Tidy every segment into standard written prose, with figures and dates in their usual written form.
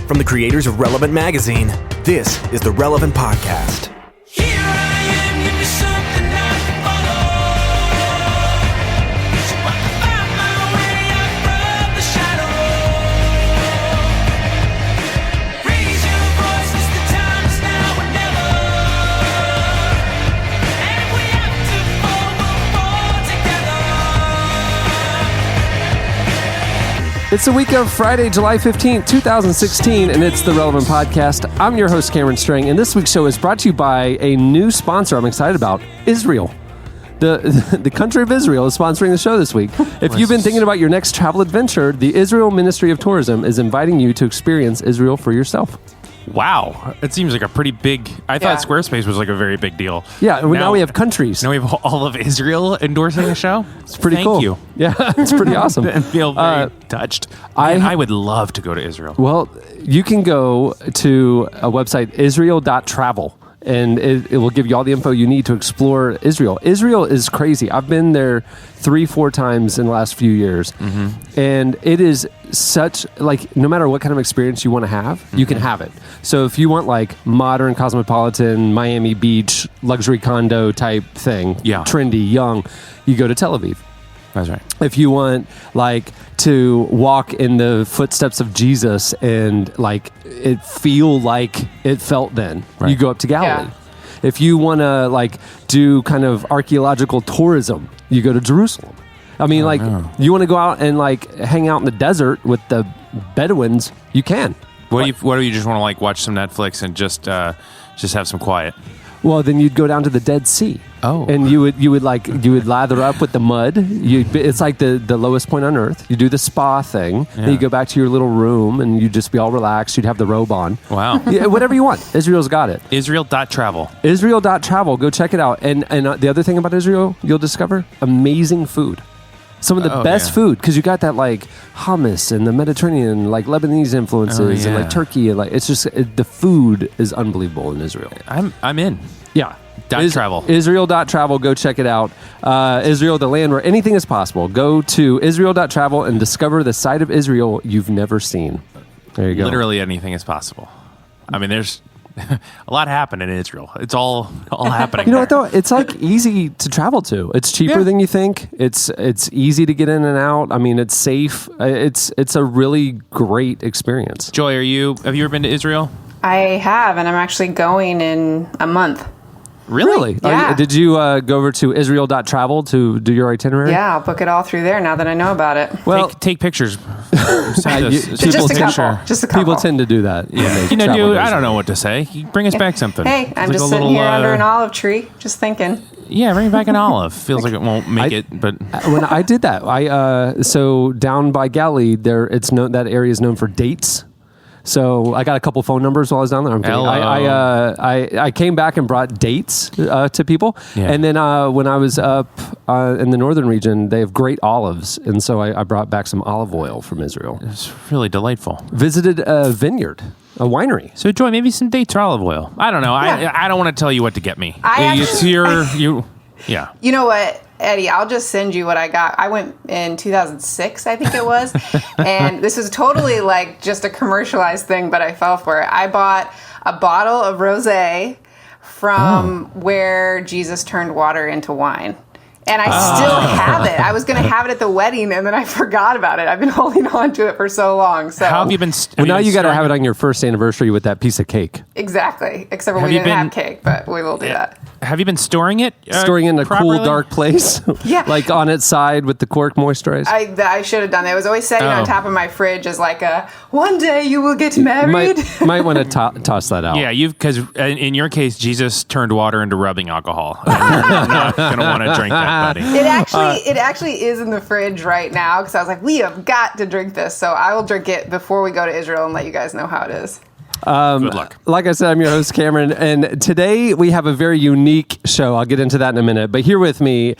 From the creators of Relevant Magazine, this is the Relevant Podcast. Here I am, give me something I can follow. So I can find my way out from the shadow. Raise your voices, the time is now or never. And if we have to fall, we'll fall together. It's the week of Friday, July 15th, 2016, and it's the Relevant Podcast. I'm your host, Cameron Strang, and this week's show is brought to you by a new sponsor I'm excited about, Israel. The country of Israel is sponsoring the show this week. If you've been thinking about your next travel adventure, the Israel Ministry of Tourism is inviting you to experience Israel for yourself. Wow. It seems like a pretty big... I thought Squarespace was like a very big deal. Yeah, now we have countries. Now we have all of Israel endorsing the show. It's pretty cool. Thank you. Yeah, it's pretty awesome. I feel very touched. I would love to go to Israel. Well, you can go to a website, israel.travel. And it will give you all the info you need to explore Israel. Israel is crazy. I've been there 3-4 times in the last few years. Mm-hmm. And it is such, like, no matter what kind of experience you want to have, you can have it. So if you want, like, modern, cosmopolitan, Miami Beach, luxury condo type thing, trendy, young, you go to Tel Aviv. That's right. If you want, like, to walk in the footsteps of Jesus and, like, it feel like it felt then, you go up to Galilee. Yeah. If you want to, like, do kind of archaeological tourism, you go to Jerusalem. I mean, you want to go out and, like, hang out in the desert with the Bedouins, you can. What do you just want to, like, watch some Netflix and just have some quiet? Well, then you'd go down to the Dead Sea. Oh. And you would lather up with the mud. It's like the lowest point on earth. You do the spa thing. Yeah. Then you go back to your little room and you'd just be all relaxed. You'd have the robe on. Wow. Yeah, whatever you want. Israel's got it. Israel.travel. Israel.travel. Go check it out. And the other thing about Israel, you'll discover amazing food. Some of the best food, because you got that, like, hummus and the Mediterranean, like, Lebanese influences and, like, Turkey. And, like, it's just, the food is unbelievable in Israel. I'm in. Yeah. Travel. Israel.travel. Go check it out. Israel, the land where anything is possible. Go to Israel.travel and discover the side of Israel you've never seen. There you go. Literally anything is possible. I mean, there's a lot happening in Israel. It's all happening. You know what, though? It's, like, easy to travel to. It's cheaper than you think. It's easy to get in and out. I mean, it's safe. It's a really great experience. Joy, have you ever been to Israel? I have, and I'm actually going in a month. Really? Yeah. Did you go over to Israel.travel to do your itinerary? Yeah, I'll book it all through there now that I know about it. Well, take pictures. Just a couple. People tend to do that. Yeah. Dude, I don't know what to say. Bring us back something. Hey, I'm just sitting here under an olive tree, just thinking. Yeah, bring back an olive. Feels like it won't make it, but when I did that, so down by Galilee, that area is known for dates. So I got a couple phone numbers while I was down there. I'm kidding. I came back and brought dates to people. Yeah. And then when I was up in the northern region, they have great olives. And so I brought back some olive oil from Israel. It's really delightful. Visited a vineyard, a winery. So Joy, maybe some dates or olive oil. I don't know. Yeah. I don't want to tell you what to get me. Yeah. You know what, Eddie, I'll just send you what I got. I went in 2006, I think it was. And this was totally like just a commercialized thing, but I fell for it. I bought a bottle of rosé from where Jesus turned water into wine. And I still have it. I was going to have it at the wedding, and then I forgot about it. I've been holding on to it for so long. So how have you been? Now you got to have it on your first anniversary with that piece of cake. Exactly. Except for we didn't have cake, but we will do that. Have you been storing it? Storing it in a cool, dark place? Yeah. Like on its side with the cork moisturized? I should have done that. It was always sitting on top of my fridge as like one day you will get married. Might want to toss that out. Yeah, because in your case, Jesus turned water into rubbing alcohol. You're not going to want to drink that, buddy. It actually is in the fridge right now because I was like, we have got to drink this. So I will drink it before we go to Israel and let you guys know how it is. Good luck. Like I said, I'm your host, Cameron, and today we have a very unique show. I'll get into that in a minute. But here with me,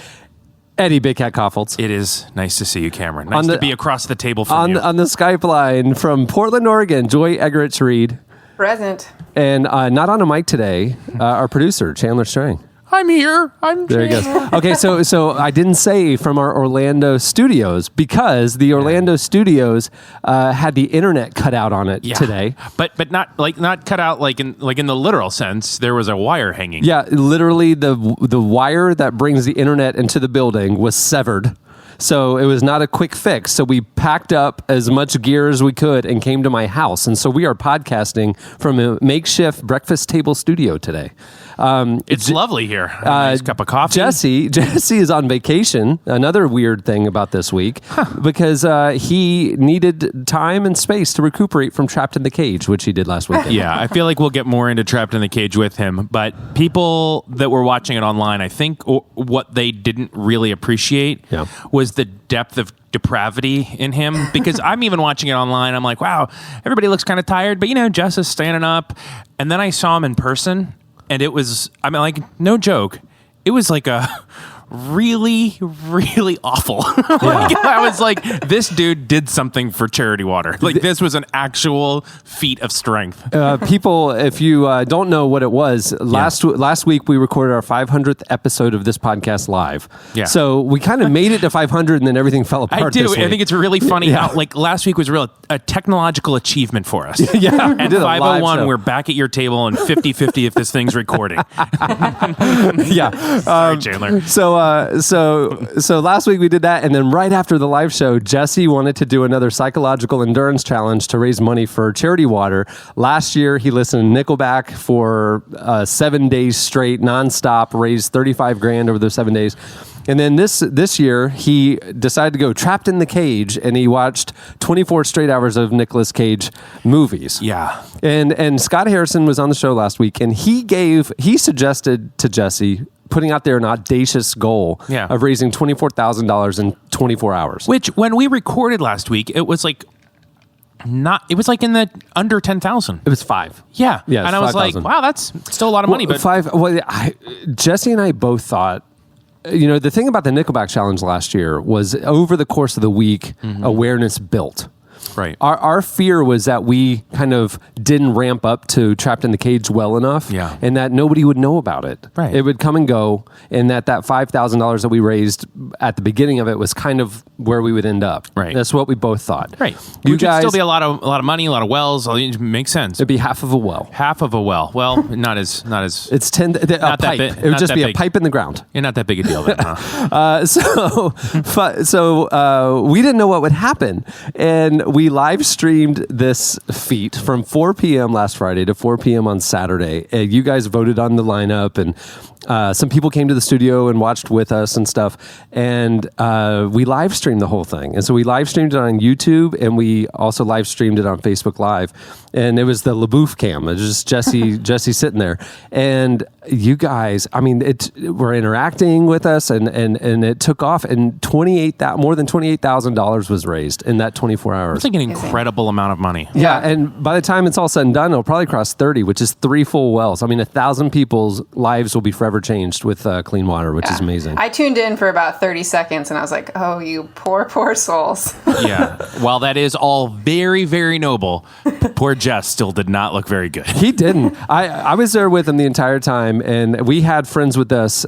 Eddie Big Cat Koffolds. It is nice to see you, Cameron. Nice to be across the table from you. On the Skype line from Portland, Oregon, Joy Eggerichs-Reed. Present. And not on a mic today, our producer, Chandler Strang. I'm here. There he goes. Okay, so I didn't say from our Orlando studios because the Orlando studios had the internet cut out on it today. But not cut out like in the literal sense. There was a wire hanging. Yeah, literally the wire that brings the internet into the building was severed. So it was not a quick fix. So we packed up as much gear as we could and came to my house. And so we are podcasting from a makeshift breakfast table studio today. It's lovely here. A nice cup of coffee. Jesse is on vacation. Another weird thing about this week because he needed time and space to recuperate from Trapped in the Cage, which he did last weekend. Yeah, I feel like we'll get more into Trapped in the Cage with him. But people that were watching it online, I think what they didn't really appreciate was the depth of depravity in him, because I'm even watching it online. I'm like, wow, everybody looks kind of tired, but Jess is standing up. And then I saw him in person, and it was, like, no joke, it was like a really, really awful. I was like, this dude did something for charity water. Like, this was an actual feat of strength. People, if you don't know what it was, last week we recorded our 500th episode of this podcast live. Yeah. So we kind of made it to 500 and then everything fell apart. I do. This week. I think it's really funny how, like, last week was a technological achievement for us. Yeah. At 501, we're back at your table and 50-50 if this thing's recording. Yeah. Sorry, Chandler. So last week we did that, and then right after the live show, Jesse wanted to do another psychological endurance challenge to raise money for charity water. Last year, he listened to Nickelback for 7 days straight, nonstop, raised $35,000 over those 7 days. And then this year, he decided to go Trapped in the Cage, and he watched 24 straight hours of Nicolas Cage movies. Yeah. And Scott Harrison was on the show last week, and he suggested to Jesse putting out there an audacious goal of raising $24,000 in 24 hours. Which, when we recorded last week, it was like in the under 10,000. It was 5. Yeah. Yeah. And I was 5,000. like, wow, that's still a lot of money. But 5. Well, Jesse and I both thought, the thing about the Nickelback challenge last year was over the course of the week, awareness built. Right. Our fear was that we kind of didn't ramp up to Trapped in the Cage well enough, and that nobody would know about it. Right. It would come and go, and that $5,000 that we raised at the beginning of it was kind of where we would end up. Right. That's what we both thought. Right. You guys still be a lot of money, a lot of wells. It makes sense. It'd be half of a well. Half of a well. Well, not as. It's 10. A pipe. It would just be a pipe in the ground. You're not that big a deal then, huh? So we didn't know what would happen, and we live streamed this feat from 4 p.m. last Friday to 4 p.m. on Saturday. You guys voted on the lineup, and some people came to the studio and watched with us and stuff. And we live streamed the whole thing. And so we live streamed it on YouTube, and we also live streamed it on Facebook Live. And it was the LaBouffe cam. It was just Jesse sitting there. And you guys, were interacting with us, and it took off. And more than $28,000 was raised in that 24 hours. It's like an incredible amount of money. Yeah, and by the time it's all said and done, it'll probably cross 30, which is 3 full wells. 1,000 people's lives will be forever changed with clean water, which is amazing. I tuned in for about 30 seconds, and I was like, oh, you poor souls. Yeah. While that is all very, very noble, poor Jess still did not look very good. He didn't. I was there with him the entire time, and we had friends with us.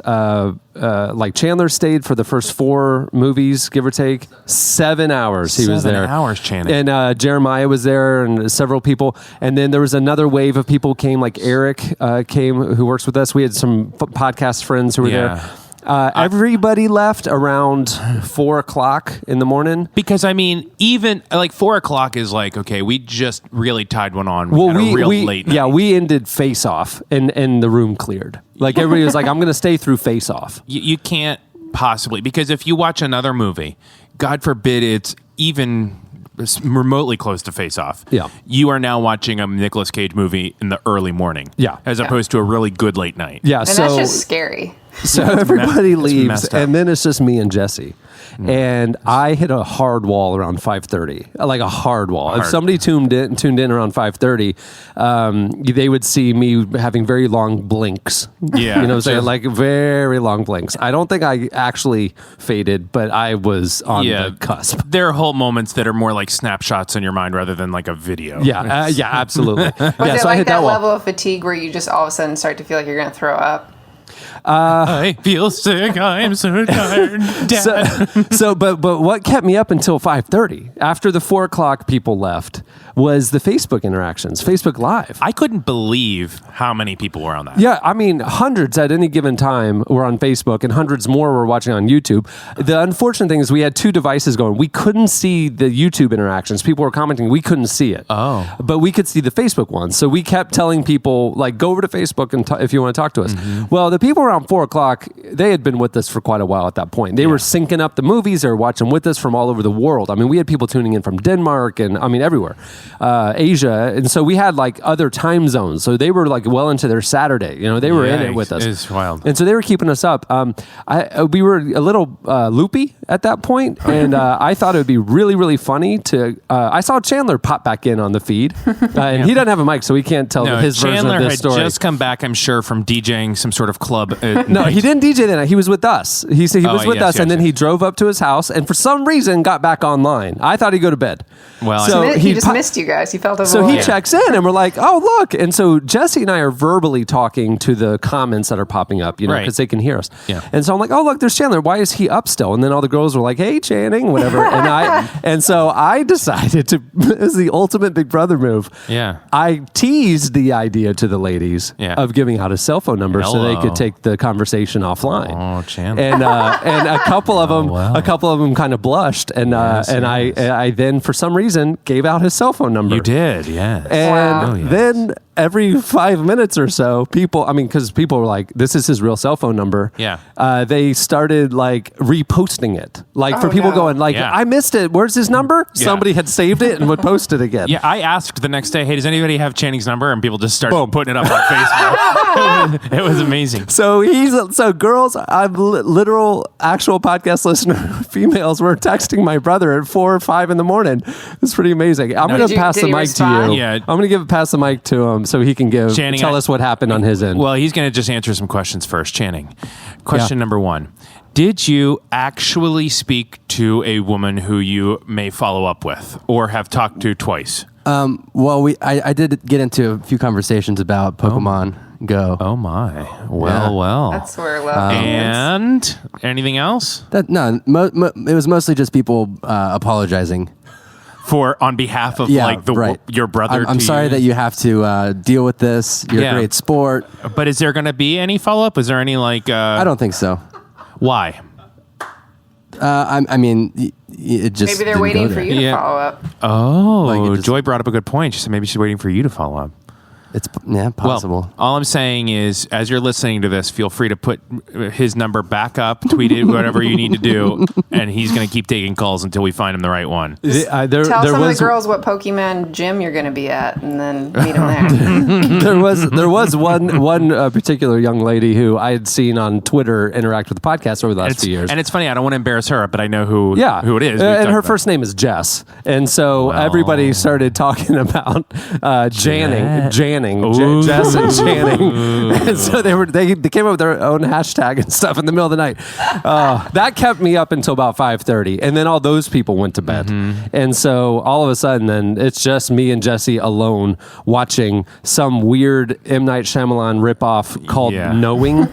Like Chandler stayed for the first 4 movies, give or take. 7 hours he was there. 7 hours, Channing. And Jeremiah was there, and several people. And then there was another wave of people came, like Eric came, who works with us. We had some podcast friends who were there. Everybody left around 4 o'clock in the morning. Because even like 4 o'clock is like, okay, we just really tied one on. We late night. Yeah, we ended Face Off, and the room cleared. Like everybody was like, I'm going to stay through Face Off. You can't possibly, because if you watch another movie, God forbid it's even remotely close to Face Off. Yeah. You are now watching a Nicolas Cage movie in the early morning. Yeah. As opposed to a really good late night. Yeah. And that's just scary. So everybody leaves, up. and then it's just me and Jesse. And I hit a hard wall around 5:30, like a hard wall. If somebody tuned in around 5:30, they would see me having very long blinks. Yeah, like very long blinks. I don't think I actually faded, but I was on the cusp. There are whole moments that are more like snapshots in your mind rather than like a video. Yeah, absolutely. Was it like that level of fatigue where you just all of a sudden start to feel like you're going to throw up? I feel sick. I'm so tired. Dad. But what kept me up until 5:30 after the 4 o'clock people left was the Facebook interactions, Facebook Live. I couldn't believe how many people were on that. Yeah, I mean, hundreds at any given time were on Facebook, and hundreds more were watching on YouTube. The unfortunate thing is we had 2 devices going. We couldn't see the YouTube interactions. People were commenting. We couldn't see it. Oh. But we could see the Facebook ones. So we kept telling people, like, go over to Facebook and if you want to talk to us. Mm-hmm. Well, the people around 4 o'clock, they had been with us for quite a while at that point. They were syncing up the movies. They were watching with us from all over the world. I mean, we had people tuning in from Denmark and, I mean, everywhere. Asia. And so we had, like, other time zones. So they were, like, well into their Saturday. You know, they were in it with us. It's wild. And so they were keeping us up. We were a little loopy at that point, and I thought it would be really, really funny to. I saw Chandler pop back in on the feed, and he doesn't have a mic, so he can't tell his Chandler version of this story. had just come back, I'm sure, from DJing some sort of club. No, he didn't DJ that night. He was with us. He said he was with us, and then he drove up to his house, and for some reason got back online. I thought he'd go to bed. Well, so he just missed you guys. He felt overwhelmed. So he checks in, and we're like, "Oh, look!" And so Jesse and I are verbally talking to the comments that are popping up, you know, because they can hear us. Yeah. And so I'm like, "Oh, look, there's Chandler. Why is he up still?" And then all the girls were like, "Hey, Channing, whatever." And so I decided to. It was the ultimate Big Brother move. Yeah. I teased the idea to the ladies of giving out his cell phone number so they could take the conversation offline. Oh, Chandler. And a couple of them, kind of blushed, and I then for some reason gave out his cell phone number. You did, yes. And then every 5 minutes or so, because people were like, "This is his real cell phone number." Yeah. They started like reposting it, like for people going like, "I missed it. Where's his number?" Yeah. Somebody had saved it and would post it again. Yeah, I asked the next day, "Hey, does anybody have Channing's number?" And people just started putting it up on Facebook. It was amazing. So girls, I'm literal actual podcast listener females were texting my brother at 4 or 5 in the morning. It's pretty amazing. I'm going to pass the mic to you. Yeah. I'm going to pass the mic to him so he can tell us what happened on his end. Well, he's going to just answer some questions first. Channing, question number 1. Did you actually speak to a woman who you may follow up with or have talked to twice? Well, I did get into a few conversations about Pokemon Go. Oh my! Well. That's where love and anything else? It was mostly just people apologizing on behalf of your brother. I'm sorry that you have to deal with this. You're a great sport. But is there going to be any follow up? Is there any I don't think so. Why? I mean, it just maybe they're waiting for you to follow up. Oh, Joy brought up a good point. She said maybe she's waiting for you to follow up. It's possible. Well, all I'm saying is, as you're listening to this, feel free to put his number back up, tweet it, whatever you need to do, and he's going to keep taking calls until we find him the right one. Tell some of the girls what Pokemon gym you're going to be at, and then meet them there. there was one particular young lady who I had seen on Twitter interact with the podcast over the last few years. And it's funny, I don't want to embarrass her, but I know who it is. And her first name is Jess. And so everybody started talking about Jess and Channing. And so they came up with their own hashtag and stuff in the middle of the night. That kept me up until about 5:30, and then all those people went to bed. And so all of a sudden, then it's just me and Jesse alone watching some weird M. Night Shyamalan ripoff called Knowing.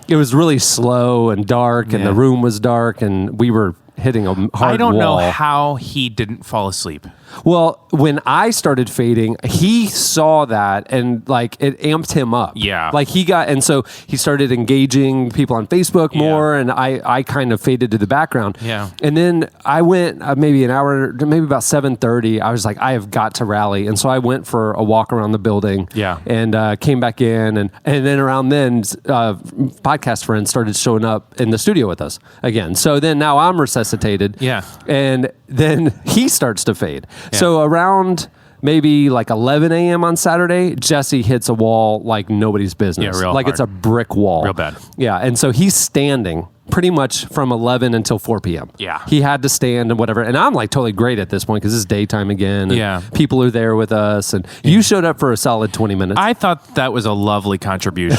It was really slow and dark, and the room was dark, and we were hitting a hard wall. I don't know how he didn't fall asleep. Well, when I started fading, he saw that and like it amped him up. Yeah. Like so he started engaging people on Facebook more, and I kind of faded to the background. Yeah. And then I went maybe an hour, maybe about 7:30. I was like, I have got to rally. And so I went for a walk around the building. Yeah. And came back in. And then around then, podcast friends started showing up in the studio with us again. So then now I'm resuscitated. Yeah. And then he starts to fade. Yeah. So around maybe like 11 a.m. on Saturday, Jesse hits a wall like nobody's business. Yeah, real like hard. It's a brick wall. Real bad. Yeah, and so he's standing pretty much from 11 until 4 p.m. Yeah. He had to stand and whatever. And I'm like totally great at this point because it's daytime again. And Yeah. people are there with us. And you showed up for a solid 20 minutes. I thought that was a lovely contribution.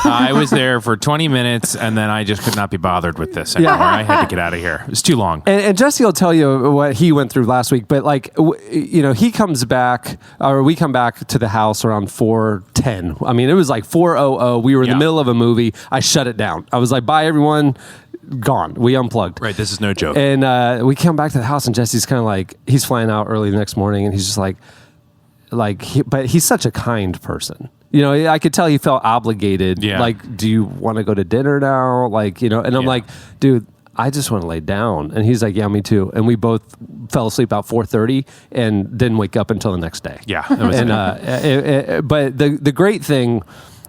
I was there for 20 minutes, and then I just could not be bothered with this anymore. I had to get out of here. It was too long. And Jesse will tell you what he went through last week, but like, he comes back, or we come back to the house around 4:10. I mean, it was like 4:00. We were in the middle of a movie. I shut it down. I was like, bye everyone, gone. We unplugged. Right, this is no joke. And we come back to the house, and Jesse's kind of like, he's flying out early the next morning, and he's just but he's such a kind person. You know, I could tell he felt obligated. Yeah. Like, do you want to go to dinner now? Like, and I'm like, dude, I just want to lay down. And he's like, yeah, me too. And we both fell asleep about 4:30 and didn't wake up until the next day. Yeah. That was But the great thing,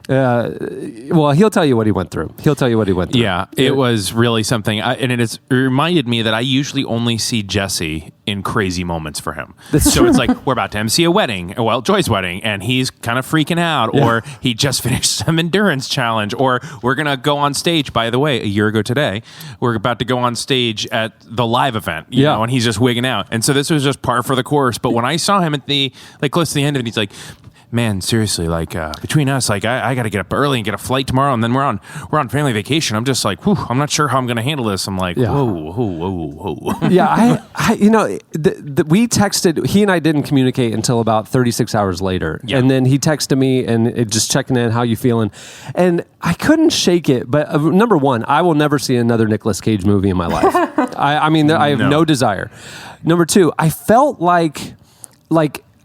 well, he'll tell you what he went through. Yeah, it was really something. It reminded me that I usually only see Jesse in crazy moments for him. So it's like, we're about to MC a wedding, well, Joy's wedding, and he's kind of freaking out, or he just finished some endurance challenge, or we're going to go on stage. By the way, a year ago today, we're about to go on stage at the live event, you know, and he's just wigging out. And so this was just par for the course. But when I saw him at close to the end of it, he's like, man, seriously, like between us, like I got to get up early and get a flight tomorrow, and then we're on family vacation. I'm just like, whew, I'm not sure how I'm going to handle this. I'm like, whoa. Yeah, we texted. He and I didn't communicate until about 36 hours later, and then he texted me and just checking in, how you feeling, and I couldn't shake it. But number one, I will never see another Nicolas Cage movie in my life. I mean, I have no desire. Number two, I felt like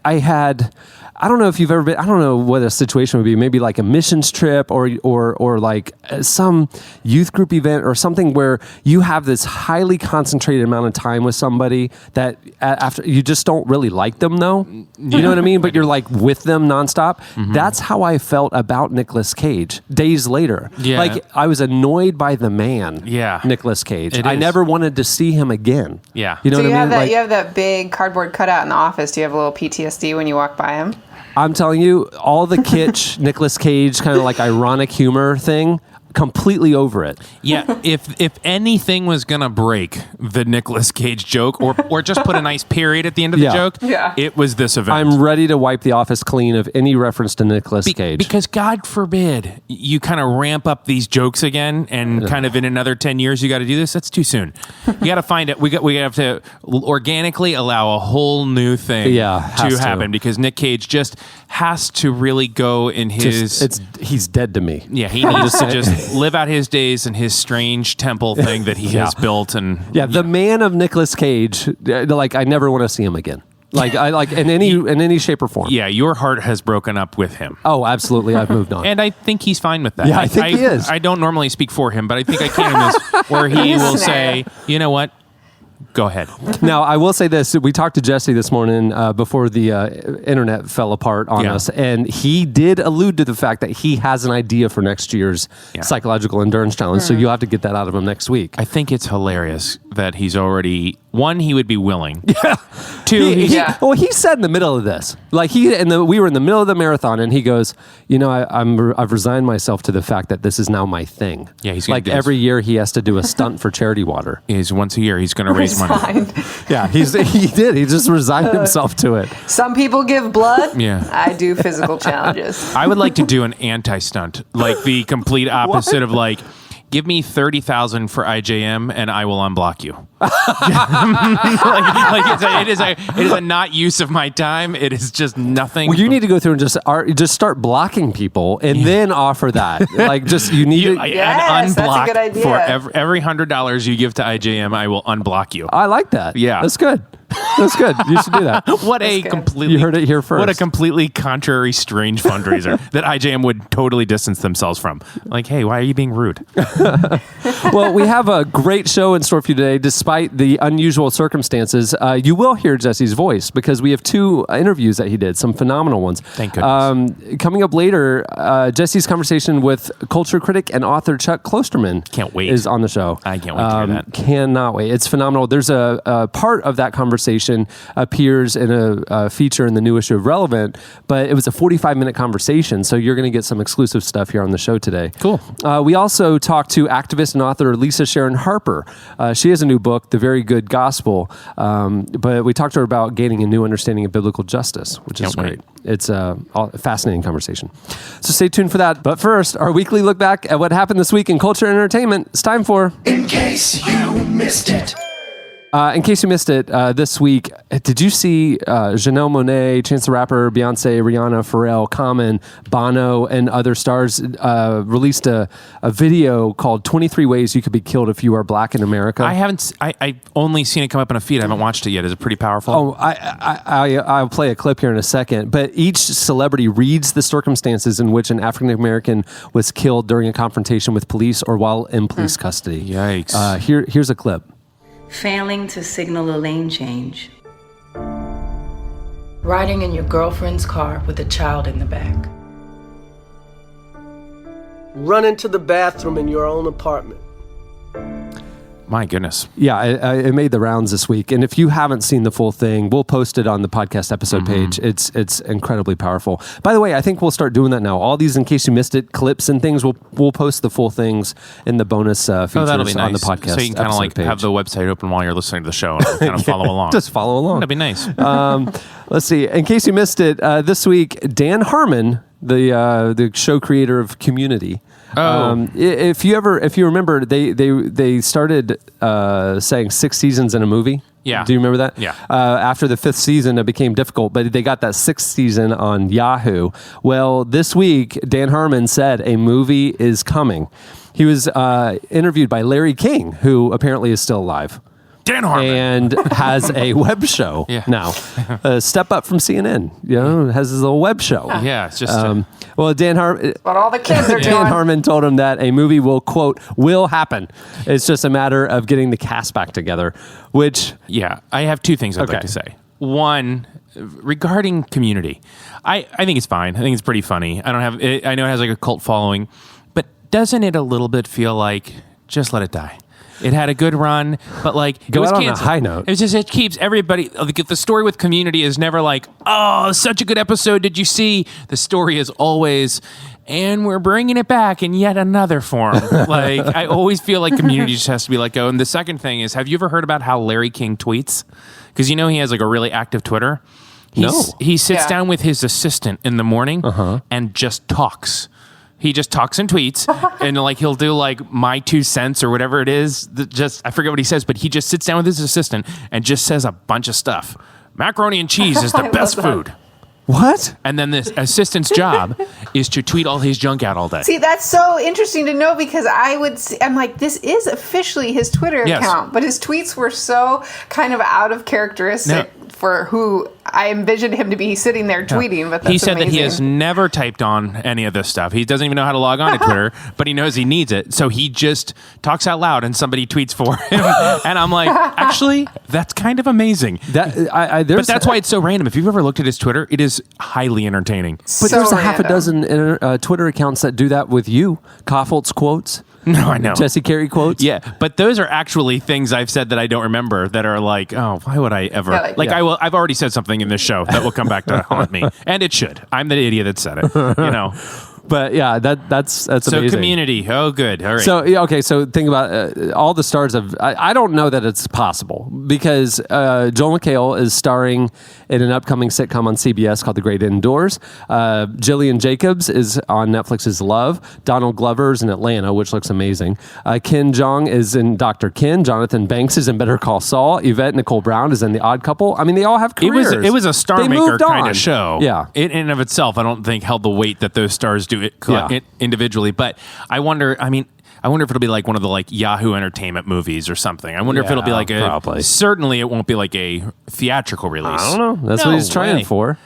I had. I don't know if you've ever been, I don't know what a situation would be, maybe like a missions trip or like some youth group event or something where you have this highly concentrated amount of time with somebody that after you just don't really like them though. You know what I mean? But you're like with them nonstop. Mm-hmm. That's how I felt about Nicolas Cage days later. Yeah. Like I was annoyed by the man, Nicolas Cage. I never wanted to see him again. Yeah. You know what I mean? You have that big cardboard cutout in the office. Do you have a little PTSD when you walk by him? I'm telling you, all the kitsch, Nicolas Cage kind of like ironic humor thing, completely over it. Yeah, if anything was gonna break the Nicolas Cage joke, or just put a nice period at the end of the joke, it was this event. I'm ready to wipe the office clean of any reference to Nicolas Cage. Because God forbid you kind of ramp up these jokes again, and kind of in another 10 years you got to do this. That's too soon. You got to find it. We have to organically allow a whole new thing to happen, because Nick Cage just has to really go in his. He's dead to me. Yeah, he needs to just live out his days in his strange temple thing that he has built. And the man of Nicolas Cage, like I never want to see him again. Like I like in any shape or form. Yeah, your heart has broken up with him. Oh, absolutely. I've moved on. And I think he's fine with that. Yeah, I think he is. I don't normally speak for him, but I think I can in this, where he will say, you know what? Go ahead. Now, I will say this. We talked to Jesse this morning before the internet fell apart on us, and he did allude to the fact that he has an idea for next year's psychological endurance challenge, so you'll have to get that out of him next week. I think it's hilarious that he's already... One, he would be willing. Yeah. Two, he said in the middle of this, like we were in the middle of the marathon, and he goes, I've resigned myself to the fact that this is now my thing. Yeah, he's like every year he has to do a stunt for charity water. He's once a year he's going to raise money. Yeah, he did. He just resigned himself to it. Some people give blood. Yeah, I do physical challenges. I would like to do an anti-stunt, like the complete opposite of like. Give me 30,000 for IJM, and I will unblock you. It is a not use of my time. It is just nothing. Well, you need to go through and just start blocking people, and then offer that. Like, just you need to unblock. That's a good idea. For every $100 you give to IJM, I will unblock you. I like that. Yeah, that's good. That's good. You should do that. You heard it here first. What a completely contrary, strange fundraiser that IJM would totally distance themselves from. Like, hey, why are you being rude? Well, we have a great show in store for you today. Despite the unusual circumstances, you will hear Jesse's voice because we have 2 interviews that he did, some phenomenal ones. Thank goodness. Coming up later, Jesse's conversation with culture critic and author Chuck Klosterman can't wait. Is on the show. I can't wait to hear that. Cannot wait. It's phenomenal. There's a part of that conversation conversation appears in a feature in the new issue of Relevant, but it was a 45-minute conversation, so you're going to get some exclusive stuff here on the show today. Cool. We also talked to activist and author Lisa Sharon Harper. She has a new book, The Very Good Gospel, but we talked to her about gaining a new understanding of biblical justice, which is great. It's a fascinating conversation. So stay tuned for that. But first, our weekly look back at what happened this week in culture and entertainment. It's time for In Case You Missed It. In case you missed it, this week, did you see Janelle Monáe, Chance the Rapper, Beyonce, Rihanna, Pharrell, Common, Bono, and other stars released a video called 23 Ways You Could Be Killed If You Are Black in America? I haven't. I've only seen it come up on a feed. I haven't watched it yet. Is it pretty powerful? Oh, I'll play a clip here in a second. But each celebrity reads the circumstances in which an African American was killed during a confrontation with police or while in police custody. Yikes. Here's a clip. Failing to signal a lane change. Riding in your girlfriend's car with a child in the back. Run into the bathroom in your own apartment. My goodness. Yeah, it made the rounds this week. And if you haven't seen the full thing, we'll post it on the podcast episode page. It's incredibly powerful. By the way, I think we'll start doing that now. All these, in case you missed it, clips and things, we'll post the full things in the bonus features That'll be nice. on the podcast. So you can kind of like page. have the website open while you're listening to the show and kind of follow along. Just follow along. That'd be nice. Let's see. In case you missed it, this week, Dan Harmon, the show creator of Community. If you remember, they started saying 6 seasons in a movie. Yeah. Do you remember that? Yeah. After the 5th season, it became difficult, but they got that 6th season on Yahoo. Well, this week, Dan Harmon said a movie is coming. He was interviewed by Larry King, who apparently is still alive. Dan Harmon. And has a web show now. Step up from CNN, has his little web show. Yeah, it's just... well, Dan Harmon... What all the kids are Dan doing. Harmon told him that a movie will, quote, will happen. It's just a matter of getting the cast back together, which... Yeah, I have two things I'd like to say. One, regarding Community, I think it's fine. I think it's pretty funny. I know it has like a cult following, but doesn't it a little bit feel like just let it die? It had a good run, but like Go it was out on a canceled. high note. It's just it keeps everybody. Like, the story with Community is never like, oh, such a good episode. Did you see? The story is always, and we're bringing it back in yet another form. Like I always feel like Community just has to be let go. And the second thing is, have you ever heard about how Larry King tweets? Because he has like a really active Twitter. He sits down with his assistant in the morning and just talks. He just talks and tweets, and like he'll do like my 2 cents or whatever it is. I forget what he says, but he just sits down with his assistant and just says a bunch of stuff. Macaroni and cheese is the best food. What? And then the assistant's job is to tweet all his junk out all day. See, that's so interesting to know because I'm like, this is officially his Twitter account, but his tweets were so kind of out of characteristic for who I envisioned him to be sitting there tweeting. But that's he said amazing. that he has never typed on any of this stuff. He doesn't even know how to log on to Twitter, but he knows he needs it. So he just talks out loud and somebody tweets for him. And I'm like, actually, that's kind of amazing. But But that's why it's so random. If you've ever looked at his Twitter, it is highly entertaining. But So there's a half a random. dozen Twitter accounts that do that with you. Koffelt's quotes. No, I know. Jesse Carey quotes. Yeah, but those are actually things I've said that I don't remember that are like, oh, why would I ever? I've already said something in this show that will come back to haunt me, and it should. I'm the idiot that said it. But yeah, that's So amazing. Community. Oh, good. All right. So okay, so think about all the stars of. I don't know that it's possible because Joel McHale is starring in an upcoming sitcom on CBS called The Great Indoors. Jillian Jacobs is on Netflix's Love. Donald Glover's in Atlanta, which looks amazing. Ken Jeong is in Dr. Ken. Jonathan Banks is in Better Call Saul. Yvette Nicole Brown is in The Odd Couple. I mean, they all have careers. It was a star They maker moved kind on. of show. Yeah. In and of itself, I don't think held the weight that those stars do it individually. But I wonder if it'll be like one of the like Yahoo Entertainment movies or something. I wonder if it'll be like probably. Certainly, it won't be like a theatrical release. I don't know. That's No what he's trying way. for.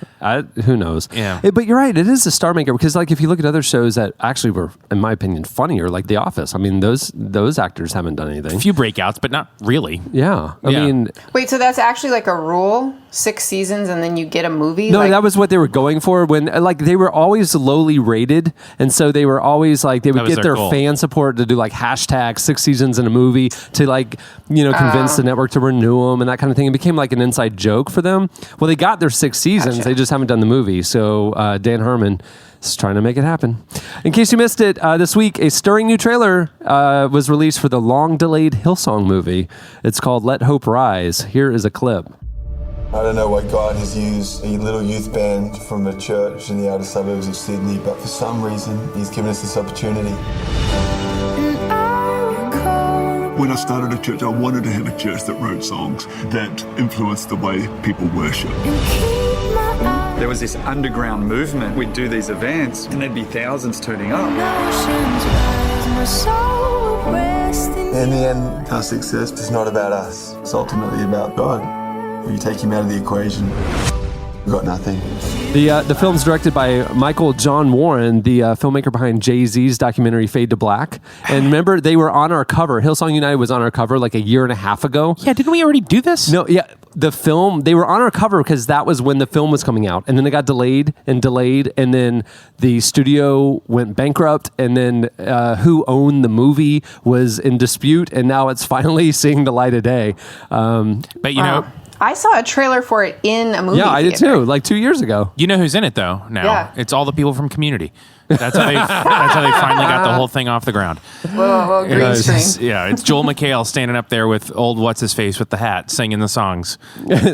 Who knows? Yeah. But you're right. It is a star maker because, like, if you look at other shows that actually were, in my opinion, funnier, like The Office. I mean, those actors haven't done anything. A few breakouts, but not really. Yeah. I Yeah. mean, Wait, so that's actually like a rule? 6 seasons and then you get a movie? no, Like, that was what they were going for. When like they were always lowly rated, and so they were always like they would That was get their their goal. fan support to do like hashtag 6 seasons in a movie to like, convince the network to renew them and that kind of thing. It became like an inside joke for them. Well, they got their 6 seasons. Gotcha. They just haven't done the movie. So Dan Harmon is trying to make it happen. In case you missed it, this week, a stirring new trailer was released for the long-delayed Hillsong movie. It's called Let Hope Rise. Here is a clip. I don't know why God has used a little youth band from a church in the outer suburbs of Sydney, but for some reason, He's given us this opportunity. When I started a church, I wanted to have a church that wrote songs that influenced the way people worship. There was this underground movement. We'd do these events, and there'd be thousands turning up. In the end, our success is not about us. It's ultimately about God. When you take Him out of the equation, we've got nothing. The film's directed by Michael John Warren, the filmmaker behind Jay-Z's documentary Fade to Black. And remember, they were on our cover. Hillsong United was on our cover like a year and a half ago. Yeah, didn't we already do this? No, yeah. The film, they were on our cover because that was when the film was coming out. And then it got delayed. And then the studio went bankrupt. And then who owned the movie was in dispute. And now it's finally seeing the light of day. But you know... I saw a trailer for it in a movie Yeah, I did theater. too, like 2 years ago. You know who's in it though now? Yeah. It's all the people from Community. That's how they finally got the whole thing off the ground. Whoa, green screen. Yeah, it's Joel McHale standing up there with old what's-his-face with the hat singing the songs.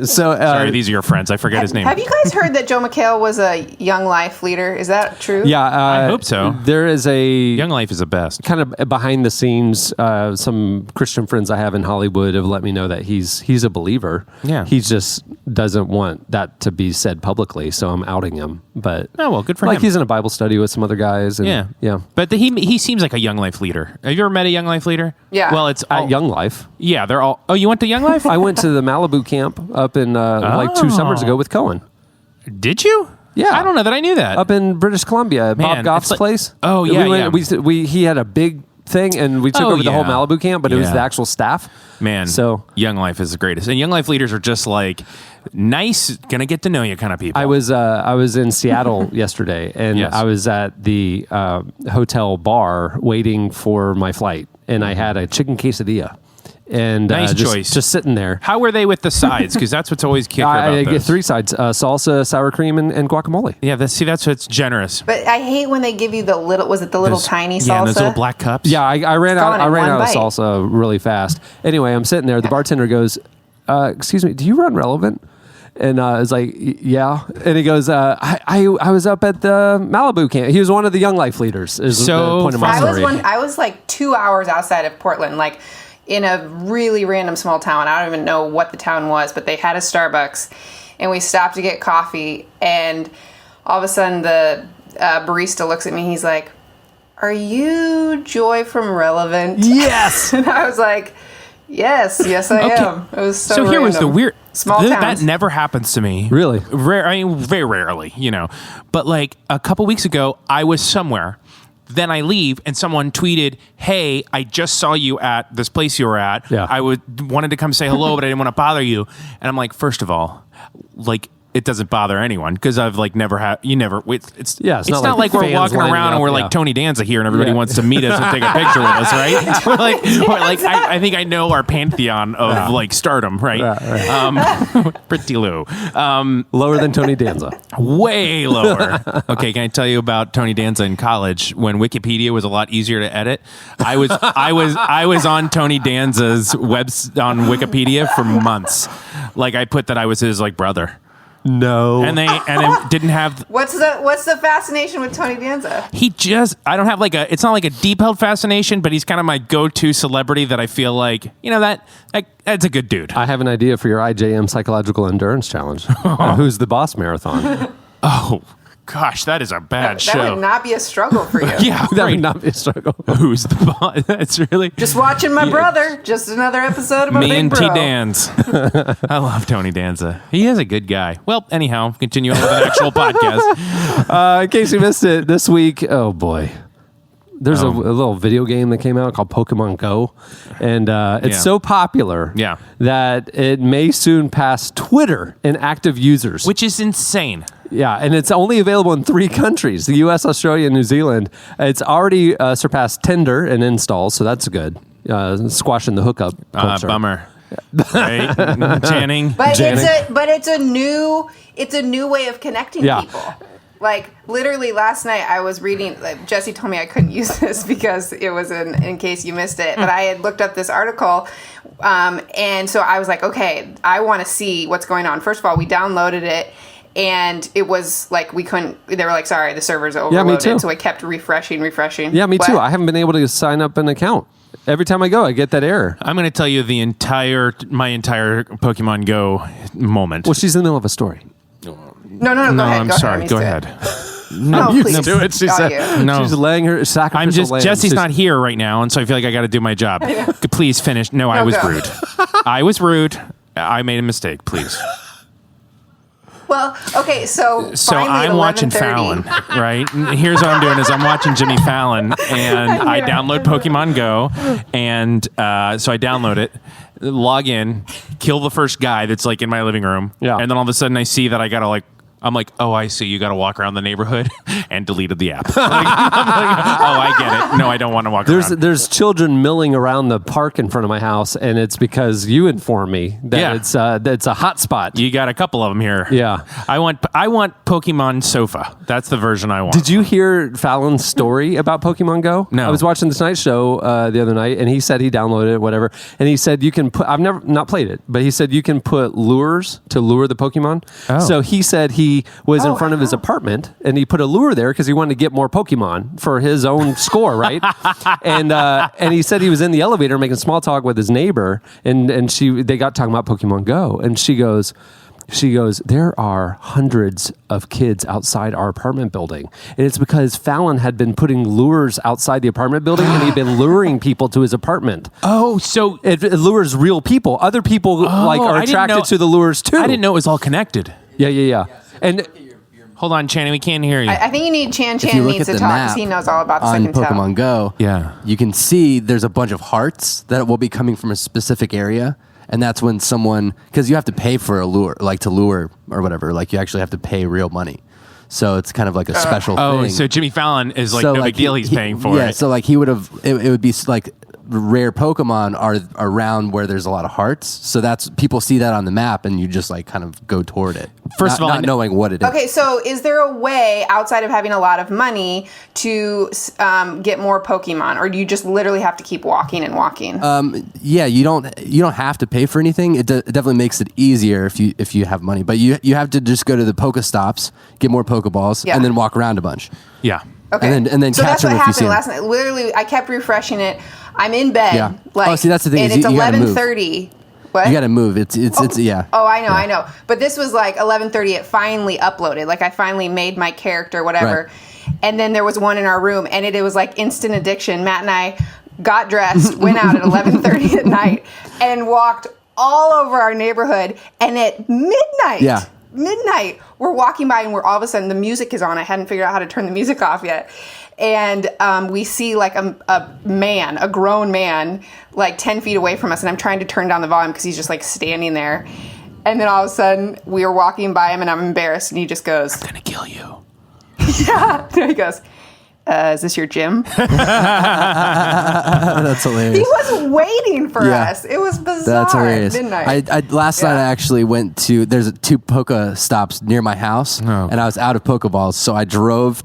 Sorry, these are your friends. I forget his name. Have you guys heard that Joe McHale was a Young Life leader? Is that true? Yeah. I hope so. There is a... Young Life is the best. Kind of behind the scenes, some Christian friends I have in Hollywood have let me know that he's a believer. Yeah. He just doesn't want that to be said publicly, so I'm outing him. But Oh, well, good for him. like he's in a Bible study with some other guys. And, yeah. But he seems like a Young Life leader. Have you ever met a Young Life leader? Yeah. Well, it's all, At Young Life. Yeah, they're all... Oh, you went to Young Life? I went to the Malibu camp up in like 2 summers ago with Cohen. Did you? Yeah. I don't know that I knew that. Up in British Columbia, at Bob Man, Goff's it's like- place. Oh, yeah, He had a big thing, and we took over the whole yeah. Malibu camp, but it was Yeah. the actual staff. Man, So Young Life is the greatest. And Young Life leaders are just like nice, gonna get to know you kind of people. I was in Seattle yesterday, and Yes. I was at the hotel bar waiting for my flight, and I had a chicken quesadilla. And Nice choice. just sitting there. How were they with the sides? Because that's what's always kicker about I get those. 3 sides: salsa, sour cream, and guacamole. Yeah, that's what's generous. But I hate when they give you the little, was it the little tiny salsa? Yeah, and those little black cups. Yeah, I ran out. gone I in ran one out of bite. salsa really fast. Anyway, I'm sitting there. The bartender goes, "Excuse me, do you run Relevant?" And I was like, "Yeah." And he goes, "I was up at the Malibu camp." He was one of the Young Life leaders. Is So the point of my story. I was like 2 hours outside of Portland, like in a really random small town. I don't even know what the town was, but they had a Starbucks, and we stopped to get coffee, and all of a sudden the barista looks at me. He's like, "Are you Joy from Relevant?" Yes. And I was like, yes, I am. It was so here was the random. weird. Small that towns. never happens to me. Really? Rare. I mean, very rarely, But like a couple weeks ago, I was somewhere. Then I leave, and someone tweeted, "Hey, I just saw you at this place you were at. Yeah. I wanted to come say hello, but I didn't want to bother you." And I'm like, first of all, like, it doesn't bother anyone because I've like never had it's not like we're fans walking lining around and up, we're yeah. like Tony Danza here and everybody Yeah. wants to meet us and take a picture with us, right? We're like I think I know our pantheon of like stardom, right? Pretty low, Lower than Tony Danza. way lower. Okay, can I tell you about Tony Danza in college when Wikipedia was a lot easier to edit? I was on Tony Danza's on Wikipedia for months. Like I put that I was his like brother. No. And it didn't have. What's the fascination with Tony Danza? I don't have it's not like a deep held fascination, but he's kind of my go-to celebrity that I feel like, that's a good dude. I have an idea for your IJM Psychological Endurance Challenge. Who's the boss marathon? Oh, gosh, that is a bad show. That would not be a struggle for you. Yeah, That right. would not be a struggle. Who's the boss? That's really. Just watching my brother. Just another episode of my Me big and bro. T. Danz. I love Tony Danza. He is a good guy. Well, anyhow, continue on with the actual podcast. In case you missed it, this week, oh boy. There's a little video game that came out called Pokemon Go, and it's Yeah. so popular Yeah. that it may soon pass Twitter in active users. Which is insane. Yeah, and it's only available in 3 countries: the U.S., Australia, and New Zealand. It's already surpassed Tinder in installs, so that's good. Squashing the hookup culture. Bummer. Right? Channing. But it's a new way of connecting people. Like, literally last night I was reading, Jesse told me I couldn't use this because it was in case you missed it, but I had looked up this article, and so I was like, okay, I want to see what's going on. First of all, we downloaded it, and it was like we couldn't, they were like, sorry, the server's overloaded. Yeah, me too. So I kept refreshing. Yeah, me too. I haven't been able to sign up an account. Every time I go, I get that error. I'm going to tell you my entire Pokemon Go moment. Well, she's in the middle of a story. No, go ahead. I'm sorry. Go ahead. No, you please. do it. She said. No. She's laying her sacrificial lamb. Jesse's not here right now, and so I feel like I got to do my job. Please finish. No, I was go. rude. I was rude. I made a mistake. Please. Well, okay, so finally I'm watching Fallon, right? And here's what I'm doing is I'm watching Jimmy Fallon, and I download Pokemon Go, and so I download it, log in, kill the first guy that's like in my living room, and then all of a sudden I see that I gotta I'm like, oh, I see. You got to walk around the neighborhood, and deleted the app. I'm like, oh, I get it. No, I don't want to walk around. There's children milling around the park in front of my house, and it's because you informed me that it's a hot spot. You got a couple of them here. Yeah, I want Pokemon Sofa. That's the version I want. Did you hear Fallon's story about Pokemon Go? No. I was watching the Tonight Show the other night, and he said he downloaded it, whatever, and he said you can put. I've never not played it, but he said you can put lures to lure the Pokemon. Oh. So he said he was in front of his apartment, and he put a lure there because he wanted to get more Pokemon for his own score, right? And he said he was in the elevator making small talk with his neighbor, and they got talking about Pokemon Go, and she goes, there are hundreds of kids outside our apartment building. And it's because Fallon had been putting lures outside the apartment building, and he'd been luring people to his apartment. Oh, so it lures real people. Other people are attracted to the lures too. I didn't know it was all connected. Yeah. And hold on, Channing, we can't hear you. I think you need Chan If you look needs at to the talk map because he knows all about this. on Pokemon Go, you can see there's a bunch of hearts that will be coming from a specific area. And that's when someone, because you have to pay for a lure, like to lure or whatever, like you actually have to pay real money. So it's kind of like a special thing. Oh, so Jimmy Fallon is like no big deal he's paying for it. Yeah, so like he would have, it would be like rare Pokemon are around where there's a lot of hearts. So that's, people see that on the map and you just like kind of go toward it. First of all, not knowing what it is. Okay, so is there a way outside of having a lot of money to get more Pokemon, or do you just literally have to keep walking and walking? Yeah, you don't have to pay for anything. It definitely makes it easier if you have money, but you have to just go to the Pokestops, get more Pokeballs, and then walk around a bunch. Yeah. Okay. And then so catch that's what them if you see happened them. last night. Literally, I kept refreshing it. I'm in bed. Yeah. Like, see, that's the thing. And is it's you gotta move. 11:30. What? You got to move. It's yeah. Oh, I know. But this was like 11:30. It finally uploaded. Like I finally made my character, whatever. Right. And then there was one in our room, and it was like instant addiction. Matt and I got dressed, went out at 11:30 at night, and walked all over our neighborhood. And at midnight, we're walking by, and we're all of a sudden the music is on. I hadn't figured out how to turn the music off yet. And we see like a grown man, like 10 feet away from us. And I'm trying to turn down the volume because he's just like standing there. And then all of a sudden we are walking by him and I'm embarrassed. And he just goes, I'm going to kill you. Yeah. And he goes, is this your gym? That's hilarious. He was waiting for us. It was bizarre. That's hilarious. Midnight. Last night I actually went to, there's 2 Pokestops near my house, and I was out of Pokeballs, so I drove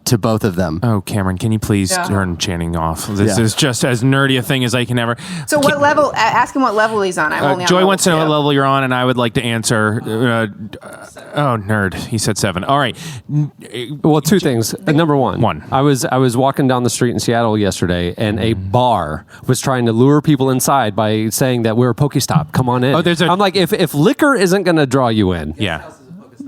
to both of them. Oh, Cameron, can you please turn Channing off? This is just as nerdy a thing as I can ever. So what level? Ask him what level he's on. I'm only on Joy level wants to know 2. what level you're on, and I would like to answer. Nerd. He said 7. All right. Well, 2 things. Number one. I was walking down the street in Seattle yesterday, and a bar was trying to lure people inside by saying that we're a Pokestop. Come on in. Oh, I'm like, if liquor isn't going to draw you in,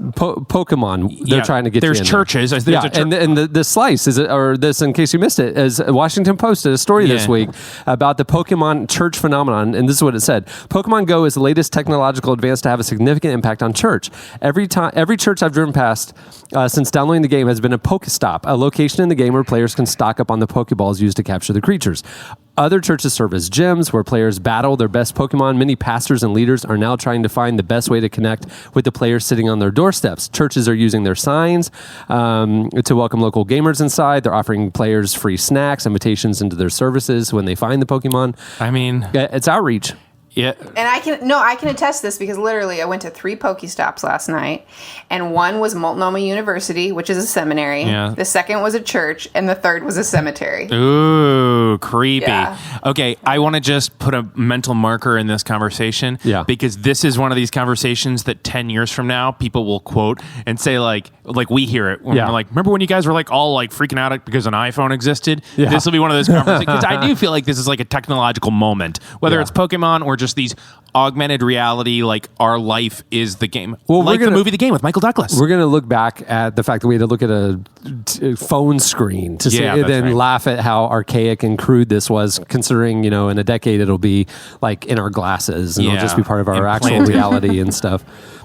Pokemon, they're trying to get there's you in churches. there. There's and the slice is or this, in case you missed it, is Washington Post did a story this week about the Pokemon church phenomenon, and this is what it said: Pokemon Go is the latest technological advance to have a significant impact on church. Every church I've driven past since downloading the game has been a Pokestop, a location in the game where players can stock up on the Pokeballs used to capture the creatures. Other churches serve as gyms where players battle their best Pokemon. Many pastors and leaders are now trying to find the best way to connect with the players sitting on their doorsteps. Churches are using their signs to welcome local gamers inside. They're offering players free snacks, invitations into their services when they find the Pokemon. I mean, it's outreach. Yeah. And I can attest this because literally I went to 3 Pokestops last night, and one was Multnomah University, which is a seminary. Yeah. The second was a church, and the third was a cemetery. Ooh, creepy. Yeah. Okay, I want to just put a mental marker in this conversation. Yeah. Because this is one of these conversations that 10 years from now, people will quote and say like we hear it. When Yeah. we're like, remember when you guys were like all like freaking out because an iPhone existed? Yeah. This will be one of those conversations. Because I do feel like this is like a technological moment, whether Yeah. it's Pokemon or just these augmented reality, like our life is the game. Well, like we're gonna- the movie The Game with Michael Douglas. We're going to look back at the fact that we had to look at a phone screen to Yeah, say, that's then right. laugh at how archaic and crude this was, considering, in a decade it'll be like in our glasses and it'll Yeah. just be part of our actual Implanted. reality and stuff.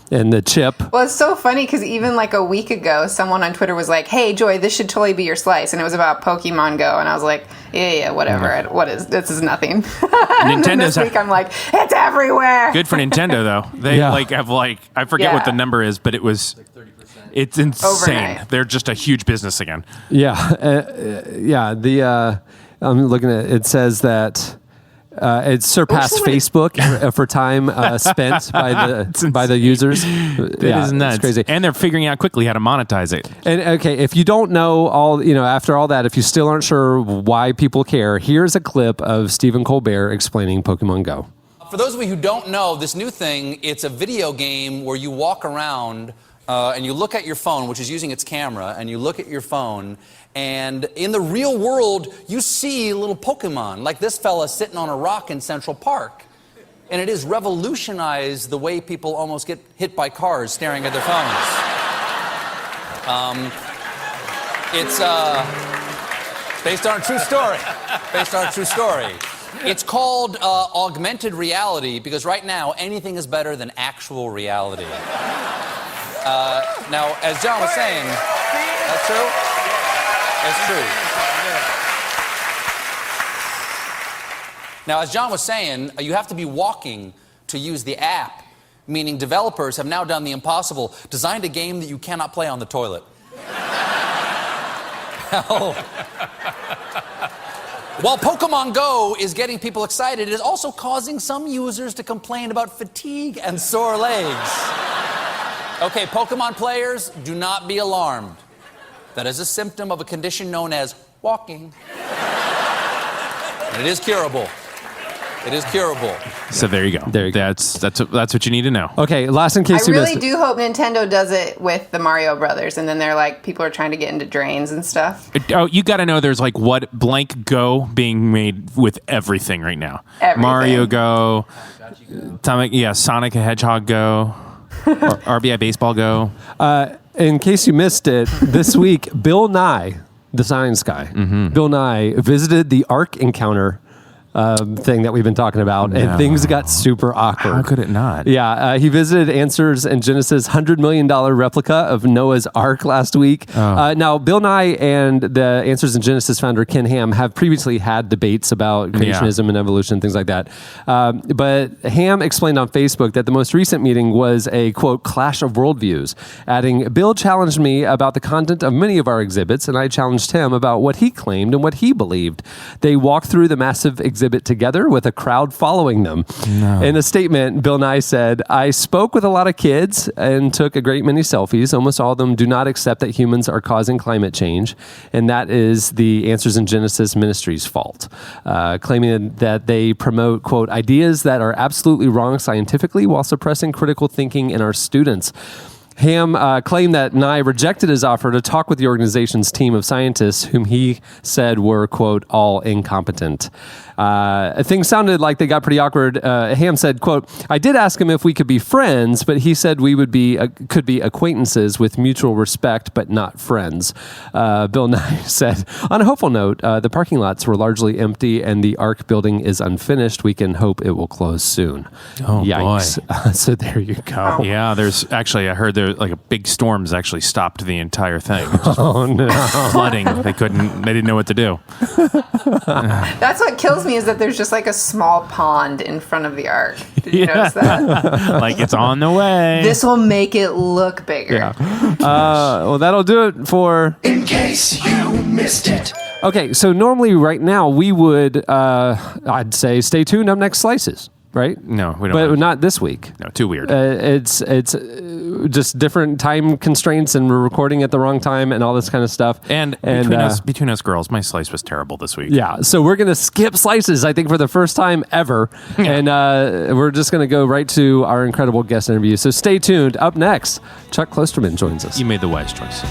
And the chip. Well, it's so funny because even like a week ago, someone on Twitter was like, "Hey, Joy, this should totally be your slice," and it was about Pokemon Go, and I was like, "Yeah, whatever. This is nothing." And then Nintendo's this week, I'm like, "It's everywhere." Good for Nintendo though. They Yeah. have I forget what the number is, but it's insane. Overnight. They're just a huge business again. Yeah. I'm looking at it. Says that it surpassed Facebook for time spent by the users. That is nuts. It's crazy. And they're figuring out quickly how to monetize it. And okay, if you don't know after all that, if you still aren't sure why people care, here's a clip of Stephen Colbert explaining Pokemon Go. For those of you who don't know, this new thing, it's a video game where you walk around and you look at your phone, which is using its camera, and you look at your phone, and in the real world, you see little Pokemon, like this fella sitting on a rock in Central Park. And it has revolutionized the way people almost get hit by cars staring at their phones. It's based on a true story. Based on a true story. It's called augmented reality because right now anything is better than actual reality. Now, as John was saying, that's true? That's true. Now, as John was saying, you have to be walking to use the app, meaning developers have now done the impossible, designed a game that you cannot play on the toilet. While Pokemon Go is getting people excited, it is also causing some users to complain about fatigue and sore legs. Okay, Pokemon players, do not be alarmed. That is a symptom of a condition known as walking. And it is curable. It is curable. So there you go. That's what you need to know. Okay, last in case I you really missed it. do hope Nintendo does it with the Mario Brothers, and then they're like, people are trying to get into drains and stuff. Oh, you got to know there's like what blank Go being made with everything right now. Everything. Mario Go, Sonic the Hedgehog Go, RBI Baseball Go. In case you missed it, this week, Bill Nye, the science guy, Bill Nye visited the Ark encounter thing that we've been talking about, and things got super awkward. How could it not? Yeah, he visited Answers in Genesis' $100 million replica of Noah's Ark last week. Now, Bill Nye and the Answers in Genesis founder Ken Ham have previously had debates about creationism and evolution, things like that. But Ham explained on Facebook that the most recent meeting was a, quote, clash of worldviews, adding, Bill challenged me about the content of many of our exhibits, and I challenged him about what he claimed and what he believed. They walked through the massive exhibit together with a crowd following them. In a statement, Bill Nye said, I spoke with a lot of kids and took a great many selfies. Almost all of them do not accept that humans are causing climate change, and that is the Answers in Genesis ministry's fault, claiming that they promote, quote, ideas that are absolutely wrong scientifically while suppressing critical thinking in our students. Ham claimed that Nye rejected his offer to talk with the organization's team of scientists, whom he said were, quote, all incompetent. Things sounded like they got pretty awkward. Ham said, quote, I did ask him if we could be friends, but he said we would be could be acquaintances with mutual respect, but not friends. Bill Nye said, on a hopeful note, the parking lots were largely empty and the Ark building is unfinished. We can hope it will close soon. Oh, Yikes. boy. So there you go. Yeah, I heard like a big storms actually stopped the entire thing. Oh no, flooding. They didn't know what to do. That's what kills me is that there's just like a small pond in front of the ark. Did you notice that? Like it's on the way. This will make it look bigger. Yeah. Well, that'll do it for In case you missed it. Okay, so normally right now we would, I'd say, stay tuned up next Slices, right? No, we don't. But not this week. No, too weird. It's just different time constraints, and we're recording at the wrong time, and all this kind of stuff. And between us girls, my slice was terrible this week. Yeah, so we're gonna skip Slices, I think, for the first time ever, and we're just gonna go right to our incredible guest interview. So stay tuned. Up next, Chuck Klosterman joins us. You made the wise choice.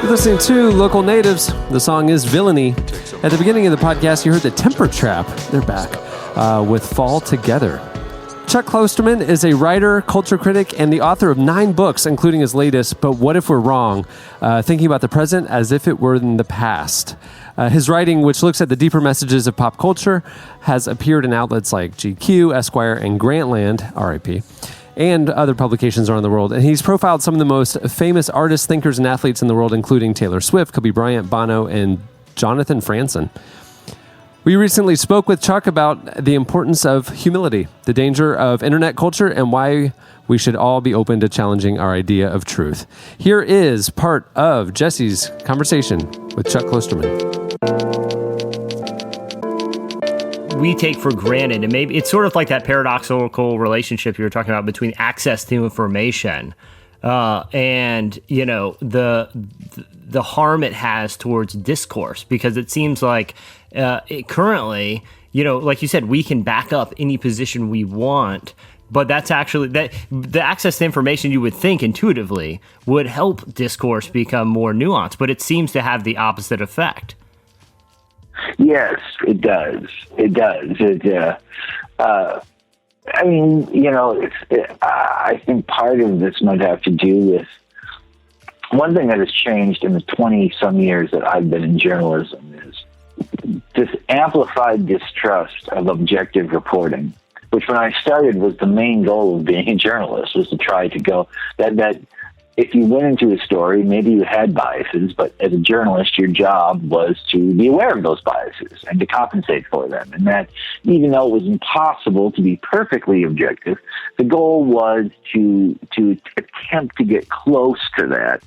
Listening to Local Natives. The song is Villainy. At the beginning of the podcast, you heard the Temper Trap. They're back with Fall Together. Chuck Klosterman is a writer, culture critic, and the author of 9 books, including his latest, But What If We're Wrong? Thinking about the present as if it were in the past. His writing, which looks at the deeper messages of pop culture, has appeared in outlets like GQ, Esquire, and Grantland, RIP, and other publications around the world. And he's profiled some of the most famous artists, thinkers, and athletes in the world, including Taylor Swift, Kobe Bryant, Bono, and Jonathan Franzen. We recently spoke with Chuck about the importance of humility, the danger of internet culture, and why we should all be open to challenging our idea of truth. Here is part of Jesse's conversation with Chuck Klosterman. We take for granted, and maybe it's sort of like that paradoxical relationship you were talking about between access to information and the harm it has towards discourse, because it seems like currently, like you said, we can back up any position we want, but that's actually that the access to information you would think intuitively would help discourse become more nuanced, but it seems to have the opposite effect. Yes, it does. It does. I think part of this might have to do with one thing that has changed in the 20-some years that I've been in journalism is this amplified distrust of objective reporting, which when I started was the main goal of being a journalist, was to try to go that if you went into a story, maybe you had biases, but as a journalist, your job was to be aware of those biases and to compensate for them. And that even though it was impossible to be perfectly objective, the goal was to attempt to get close to that.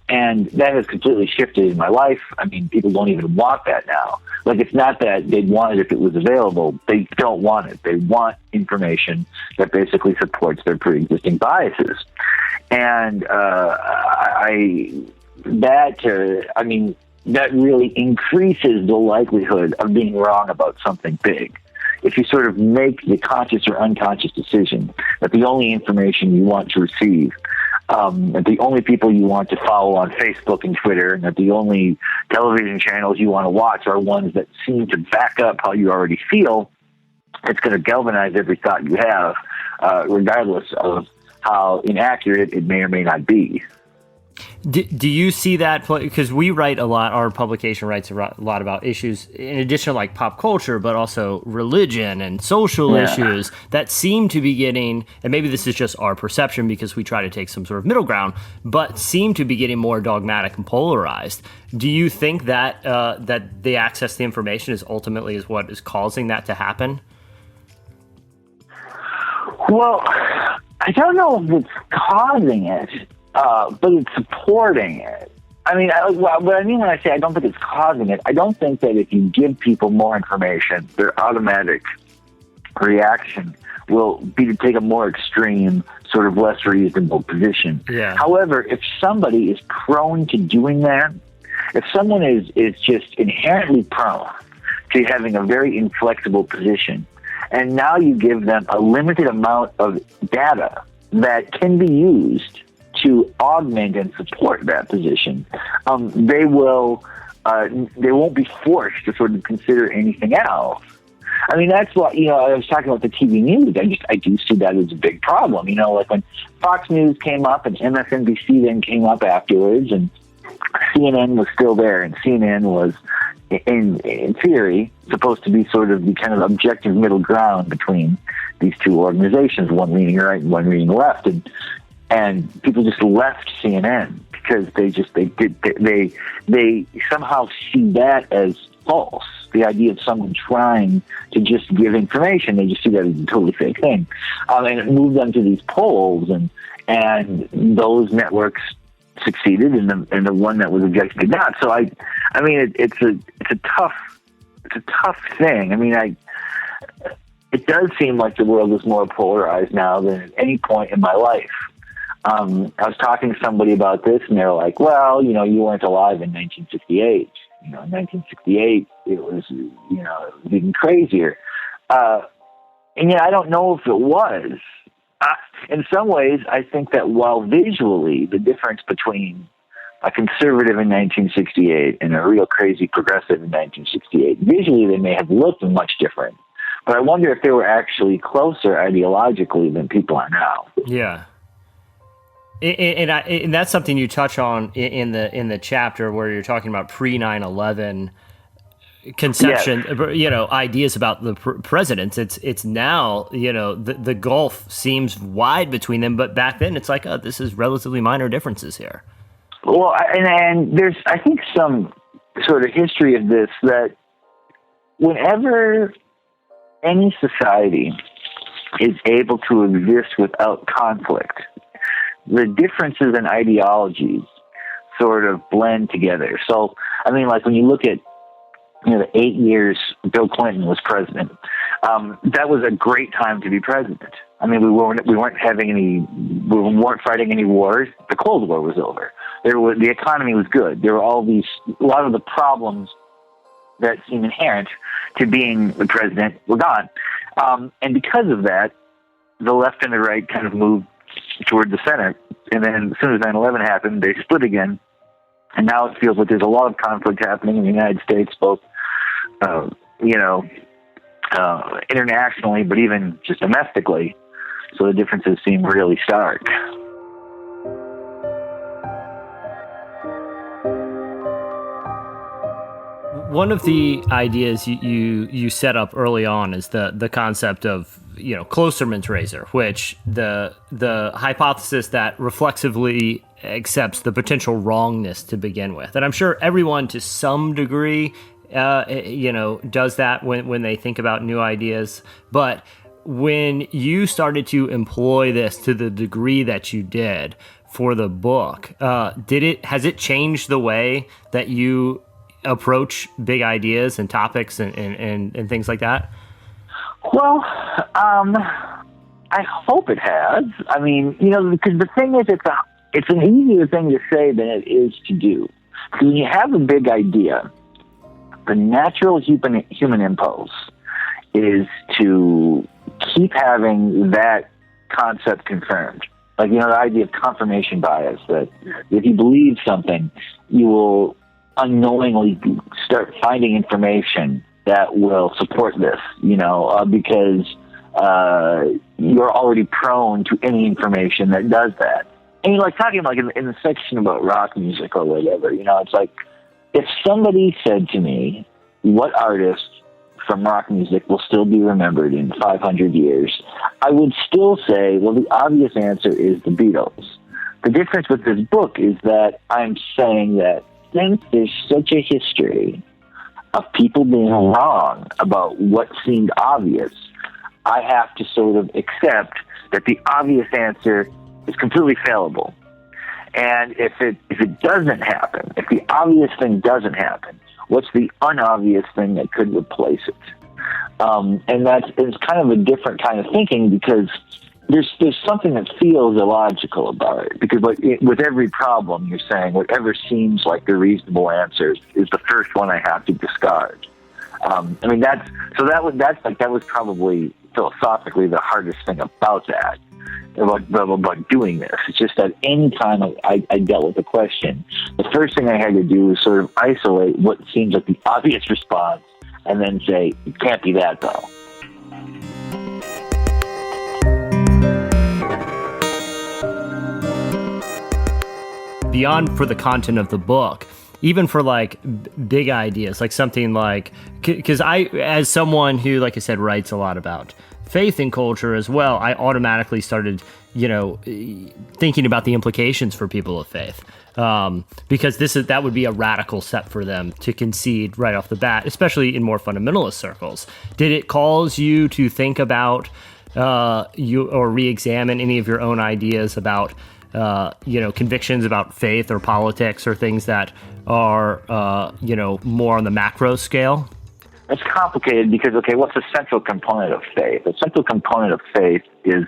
And that has completely shifted in my life. I mean, people don't even want that now. Like, it's not that they'd want it if it was available. They don't want it. They want information that basically supports their pre-existing biases. And that really increases the likelihood of being wrong about something big. If you sort of make the conscious or unconscious decision that the only information you want to receive, that the only people you want to follow on Facebook and Twitter, and that the only television channels you want to watch are ones that seem to back up how you already feel, it's going to galvanize every thought you have, regardless of how inaccurate it may or may not be. Do you see that? Because we write a lot, our publication writes a lot about issues in addition to like pop culture, but also religion and social issues that seem to be getting, and maybe this is just our perception because we try to take some sort of middle ground, but seem to be getting more dogmatic and polarized. Do you think that that the access to information is ultimately is what is causing that to happen? Well, I don't know if it's causing it. But it's supporting it. I mean, what I mean when I say I don't think it's causing it, I don't think that if you give people more information, their automatic reaction will be to take a more extreme, sort of less reasonable position. Yeah. However, if somebody is prone to doing that, if someone is just inherently prone to having a very inflexible position, and now you give them a limited amount of data that can be used to augment and support that position, they won't be forced to sort of consider anything else. I mean, that's what, I was talking about the TV news. I do see that as a big problem. Like when Fox News came up and MSNBC then came up afterwards, and CNN was still there, and CNN was, in theory, supposed to be sort of the kind of objective middle ground between these two organizations, one leaning right and one leaning left, and people just left CNN because they somehow see that as false. The idea of someone trying to just give information, they just see that as a totally fake thing. And it moved them to these polls, and those networks succeeded, and the one that was objective did not. So I mean, it's a tough thing. I mean, it does seem like the world is more polarized now than at any point in my life. I was talking to somebody about this, and they're like, well, you weren't alive in 1968. In 1968, it was even crazier. And I don't know if it was. In some ways, I think that while visually the difference between a conservative in 1968 and a real crazy progressive in 1968, visually they may have looked much different. But I wonder if they were actually closer ideologically than people are now. Yeah. And that's something you touch on in the chapter where you're talking about pre 9/11 conception, yes. Ideas about the presidents. It's now the gulf seems wide between them, but back then it's like this is relatively minor differences here. Well, and there's I think some sort of history of this, that whenever any society is able to exist without conflict, the differences in ideologies sort of blend together. So, I mean, like when you look at the 8 years Bill Clinton was president, that was a great time to be president. I mean, we weren't fighting any wars. The Cold War was over. The economy was good. There were a lot of the problems that seem inherent to being the president were gone. And because of that, the left and the right kind of moved toward the center. And then as soon as 9/11 happened, they split again. And now it feels like there's a lot of conflict happening in the United States, both, internationally, but even just domestically. So the differences seem really stark. One of the ideas you set up early on is the concept of Klosterman's razor, which the hypothesis that reflexively accepts the potential wrongness to begin with, and I'm sure everyone to some degree does that when they think about new ideas. But when you started to employ this to the degree that you did for the book, has it changed the way that you approach big ideas and topics and things like that? Well, I hope it has. I mean, because the thing is, it's an easier thing to say than it is to do. Because when you have a big idea, the natural human impulse is to keep having that concept confirmed. Like, the idea of confirmation bias, that if you believe something, you will unknowingly start finding information that will support this, because you're already prone to any information that does that. I mean, like talking like in the section about rock music or whatever, it's like if somebody said to me, what artist from rock music will still be remembered in 500 years, I would still say, well, the obvious answer is the Beatles. The difference with this book is that I'm saying that since there's such a history of people being wrong about what seemed obvious, I have to sort of accept that the obvious answer is completely fallible. And if it doesn't happen, if the obvious thing doesn't happen, what's the unobvious thing that could replace it? And it's kind of a different kind of thinking because there's something that feels illogical about it. Because with every problem, you're saying whatever seems like the reasonable answer is the first one I have to discard. I mean, that was probably philosophically the hardest thing about that. About doing this. It's just that any time I dealt with a question, the first thing I had to do was sort of isolate what seems like the obvious response and then say, it can't be that though. Beyond for the content of the book, even for like big ideas, like something like, because I, as someone who, like I said, writes a lot about faith and culture as well, I automatically started, thinking about the implications for people of faith, because that would be a radical step for them to concede right off the bat, especially in more fundamentalist circles. Did it cause you to think about or re-examine any of your own ideas about convictions about faith or politics or things that are more on the macro scale? It's complicated because, what's the central component of faith? The central component of faith is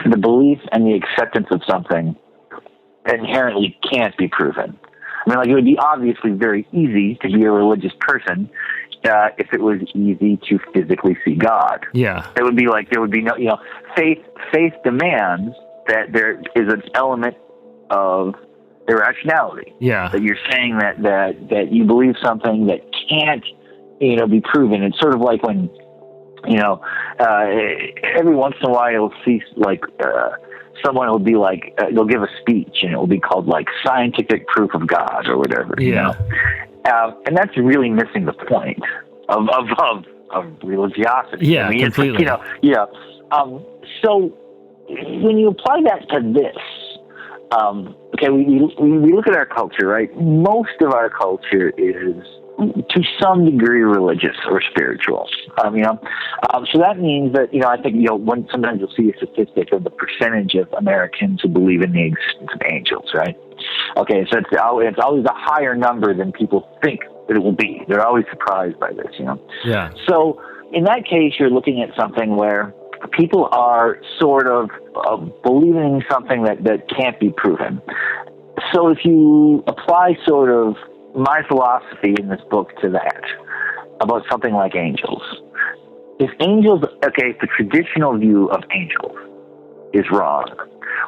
the belief and the acceptance of something that inherently can't be proven. I mean, it would be obviously very easy to be a religious person if it was easy to physically see God. Yeah. It would be like there would be no, faith demands that there is an element of irrationality. Yeah. That you're saying that you believe something that can't be proven. It's sort of like when, every once in a while you'll see someone will be like, they'll give a speech and it will be called like scientific proof of God or whatever. Yeah. And that's really missing the point of religiosity. Yeah, I mean, completely. So when you apply that to this, we look at our culture, right? Most of our culture is to some degree religious or spiritual. So that means that, I think, when sometimes you'll see a statistic of the percentage of Americans who believe in the existence of angels, right? Okay, so it's always a higher number than people think that it will be. They're always surprised by this, Yeah. So in that case, you're looking at something where people are sort of believing something that can't be proven. So if you apply sort of my philosophy in this book to that, about something like angels. If the traditional view of angels is wrong,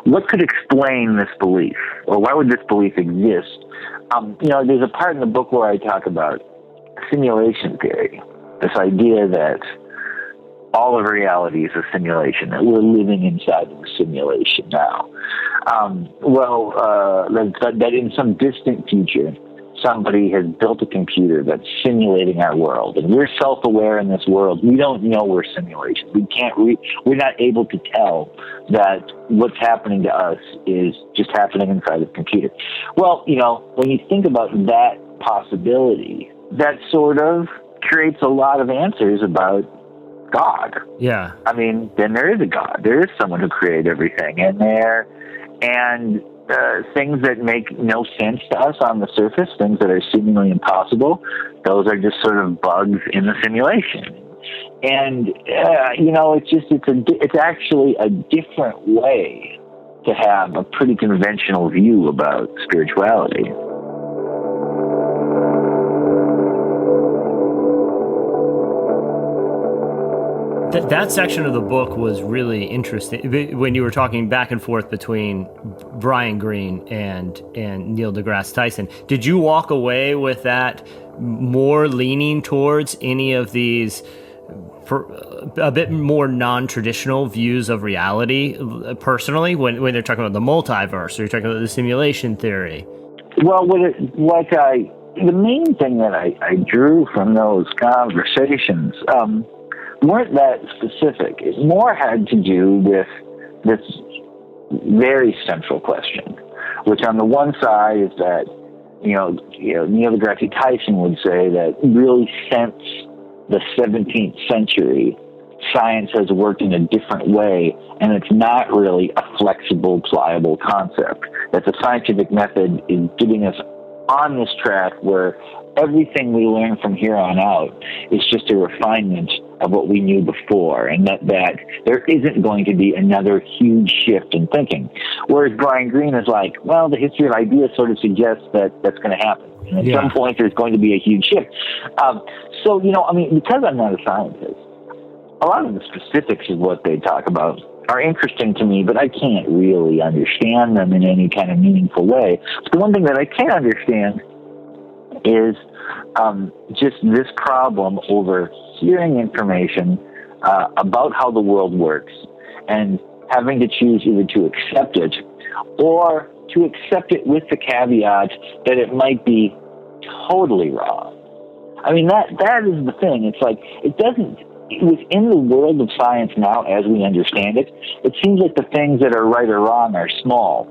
what could explain this belief? Or why would this belief exist? There's a part in the book where I talk about simulation theory, this idea that all of reality is a simulation, that we're living inside of a simulation now. That in some distant future, somebody has built a computer that's simulating our world, and we're self-aware in this world. We don't know we're simulations. We're not able to tell that what's happening to us is just happening inside the computer. Well, when you think about that possibility, that sort of creates a lot of answers about God. Yeah. I mean, then there is a God. There is someone who created everything, and things that make no sense to us on the surface, things that are seemingly impossible, those are just sort of bugs in the simulation. And it's actually a different way to have a pretty conventional view about spirituality. That section of the book was really interesting when you were talking back and forth between Brian Greene and Neil deGrasse Tyson. Did you walk away with that more leaning towards any of these a bit more non-traditional views of reality, personally, when they're talking about the multiverse, or you're talking about the simulation theory? Well, the main thing that I drew from those conversations weren't that specific. It more had to do with this very central question, which on the one side is that, Neil deGrasse Tyson would say that really since the 17th century, science has worked in a different way, and it's not really a flexible, pliable concept. That the scientific method is getting us on this track where everything we learn from here on out is just a refinement of what we knew before, and that there isn't going to be another huge shift in thinking. Whereas Brian Greene is like, well, the history of ideas sort of suggests that that's going to happen. And at some point, there's going to be a huge shift. Because I'm not a scientist, a lot of the specifics of what they talk about are interesting to me, but I can't really understand them in any kind of meaningful way. But the one thing that I can understand is just this problem over hearing information about how the world works and having to choose either to accept it or to accept it with the caveat that it might be totally wrong. I mean, that is the thing. It's like, within the world of science now, as we understand it, it seems like the things that are right or wrong are small.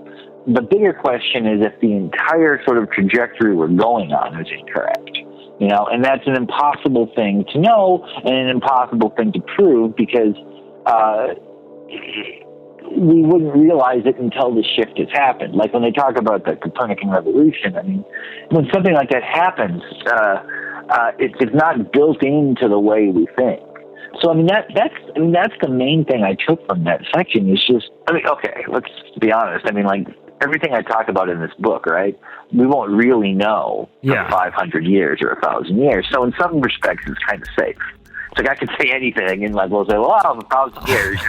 The bigger question is if the entire sort of trajectory we're going on is incorrect. And that's an impossible thing to know and an impossible thing to prove, because we wouldn't realize it until the shift has happened. Like when they talk about the Copernican revolution, I mean, when something like that happens, it's not built into the way we think. So that's the main thing I took from that section. Is just, okay, let's be honest. Everything I talk about in this book, right? We won't really know for 500 years or 1,000 years. So in some respects, it's kind of safe. It's like I could say anything, and we'll say, well, 1,000 years.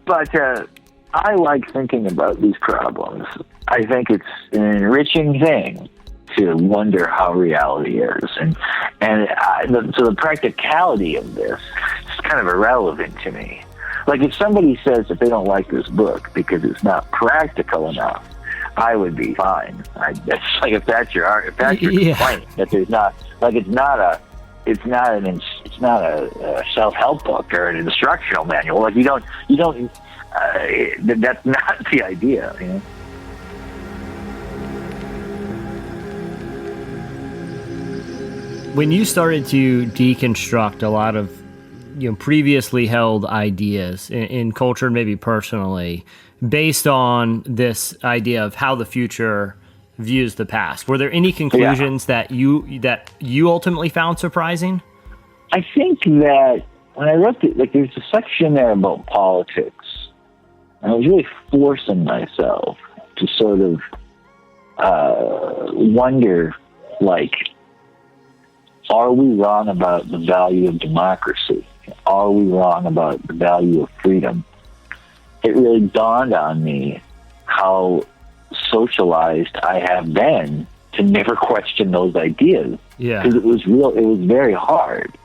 But I like thinking about these problems. I think it's an enriching thing to wonder how reality is, so the practicality of this is kind of irrelevant to me. Like if somebody says that they don't like this book because it's not practical enough, I would be fine. It's like if that's your complaint, that there's not, like it's not a self-help book or an instructional manual. Like you don't. That's not the idea. When you started to deconstruct a lot of previously held ideas in culture, maybe personally, based on this idea of how the future views the past, were there any conclusions that you ultimately found surprising? I think that when I wrote there's a section there about politics, and I was really forcing myself to sort of wonder, are we wrong about the value of democracy? Are we wrong about the value of freedom? It really dawned on me how socialized I have been to never question those ideas. Yeah. Because it was very hard.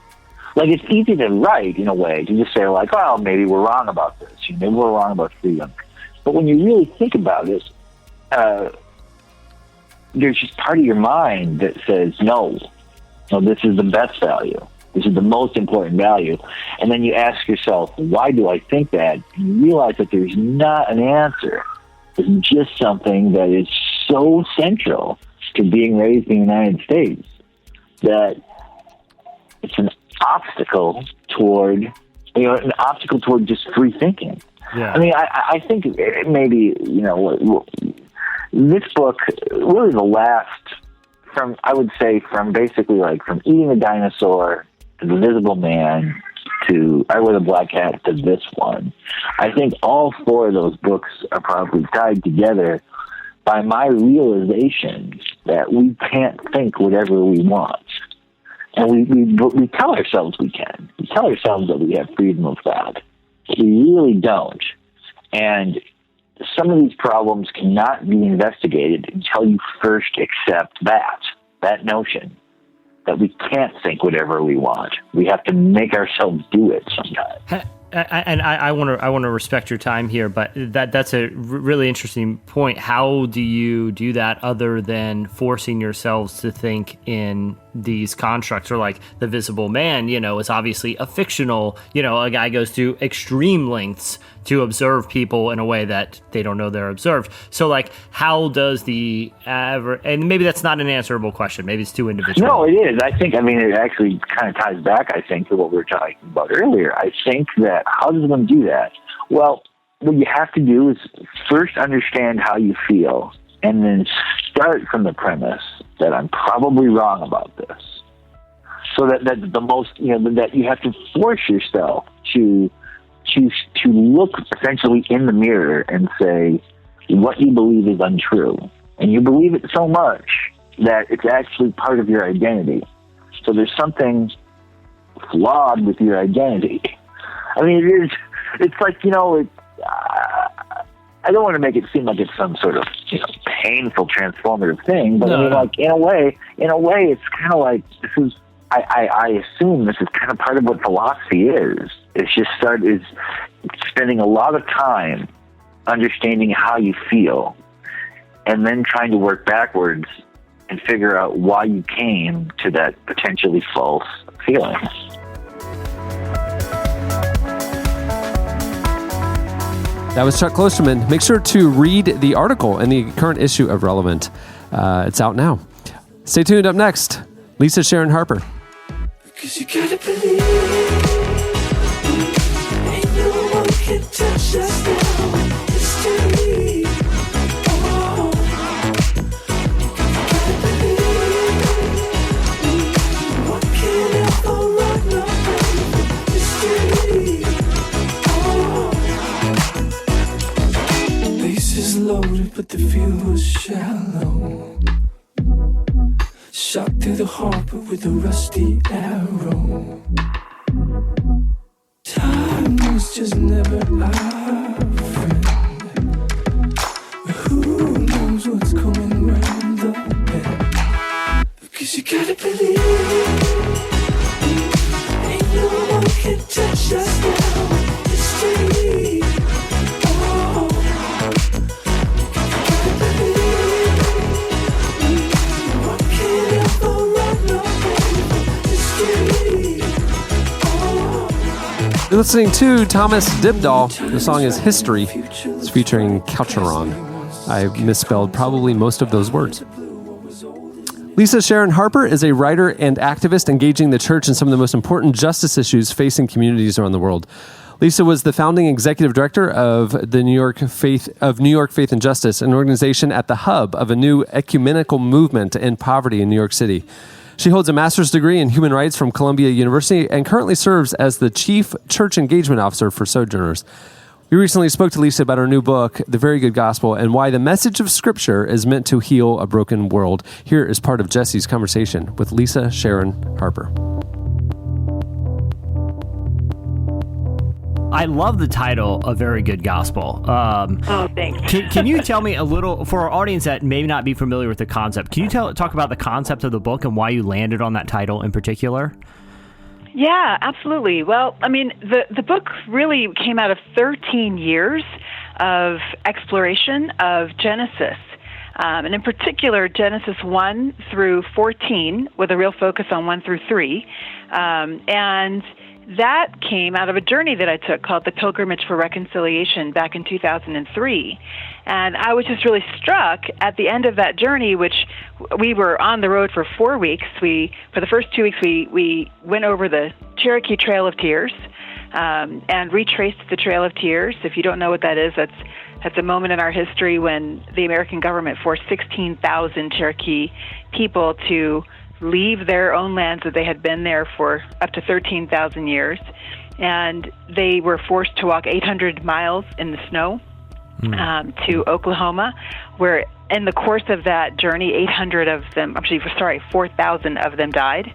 It's easy to write, in a way, to just say, well, maybe we're wrong about this. Maybe we're wrong about freedom. But when you really think about it, there's just part of your mind that says, no, this is the best value. This is the most important value. And then you ask yourself, why do I think that? And you realize that there's not an answer. It's just something that is so central to being raised in the United States that it's an obstacle toward just free thinking. Yeah. I think maybe, this book, really the last, from basically from Eating the Dinosaur to The Invisible Man to I Wear the Black Hat to this one, I think all four of those books are probably tied together by my realization that we can't think whatever we want. And we tell ourselves we can. We tell ourselves that we have freedom of thought. But we really don't. And some of these problems cannot be investigated until you first accept that notion, that we can't think whatever we want. We have to make ourselves do it sometimes. And I want to respect your time here, but that's a really interesting point. How do you do that other than forcing yourselves to think in these constructs? Or like the Visible Man, is obviously a fictional, a guy goes to extreme lengths to observe people in a way that they don't know they're observed. So like, how does and maybe that's not an answerable question. Maybe it's too individual. No, it is. It actually kind of ties back, to what we were talking about earlier. I think that how does one do that? Well, what you have to do is first understand how you feel and then start from the premise that I'm probably wrong about this. So that the most, that you have to force yourself to look essentially in the mirror and say what you believe is untrue. And you believe it so much that it's actually part of your identity. So there's something flawed with your identity. It's like, I don't want to make it seem like it's some sort of, painful transformative thing, but in a way, it's kind of like I assume this is kind of part of what philosophy is. It's just is spending a lot of time understanding how you feel and then trying to work backwards and figure out why you came to that potentially false feeling. That was Chuck Klosterman. Make sure to read the article in the current issue of Relevant. It's out now. Stay tuned. Up next, Lisa Sharon Harper. Because you gotta believe, ain't no one can touch us now. History. Oh, you gotta believe, what can ever run away? History. Oh, base is loaded, but the fuel is shallow. Shot through the Harper with a rusty arrow. Time was just never our friend. But who knows what's coming round the bend? Because you gotta believe, ain't no one can touch us now. History. Oh, you gotta believe. You're listening to Thomas Dibdahl. The song is History. It's featuring Coucheron. I misspelled probably most of those words. Lisa Sharon Harper is a writer and activist engaging the church in some of the most important justice issues facing communities around the world. Lisa was the founding executive director of the New York Faith and Justice, an organization at the hub of a new ecumenical movement to end poverty in New York City. She holds a master's degree in human rights from Columbia University and currently serves as the chief church engagement officer for Sojourners. We recently spoke to Lisa about her new book, The Very Good Gospel, and why the message of Scripture is meant to heal a broken world. Here is part of Jesse's conversation with Lisa Sharon Harper. I love the title, A Very Good Gospel. Thanks. Can you tell me a little, for our audience that may not be familiar with the concept, can you talk about the concept of the book and why you landed on that title in particular? Yeah, absolutely. Well, the book really came out of 13 years of exploration of Genesis. And in particular, Genesis 1 through 14, with a real focus on 1 through 3. And that came out of a journey that I took called the Pilgrimage for Reconciliation back in 2003. And I was just really struck at the end of that journey, which we were on the road for 4 weeks. For the first 2 weeks, we went over the Cherokee Trail of Tears and retraced the Trail of Tears. If you don't know what that is, that's a moment in our history when the American government forced 16,000 Cherokee people to leave their own lands that they had been there for up to 13,000 years. And they were forced to walk 800 miles in the snow to Oklahoma, where in the course of that journey, 4,000 of them died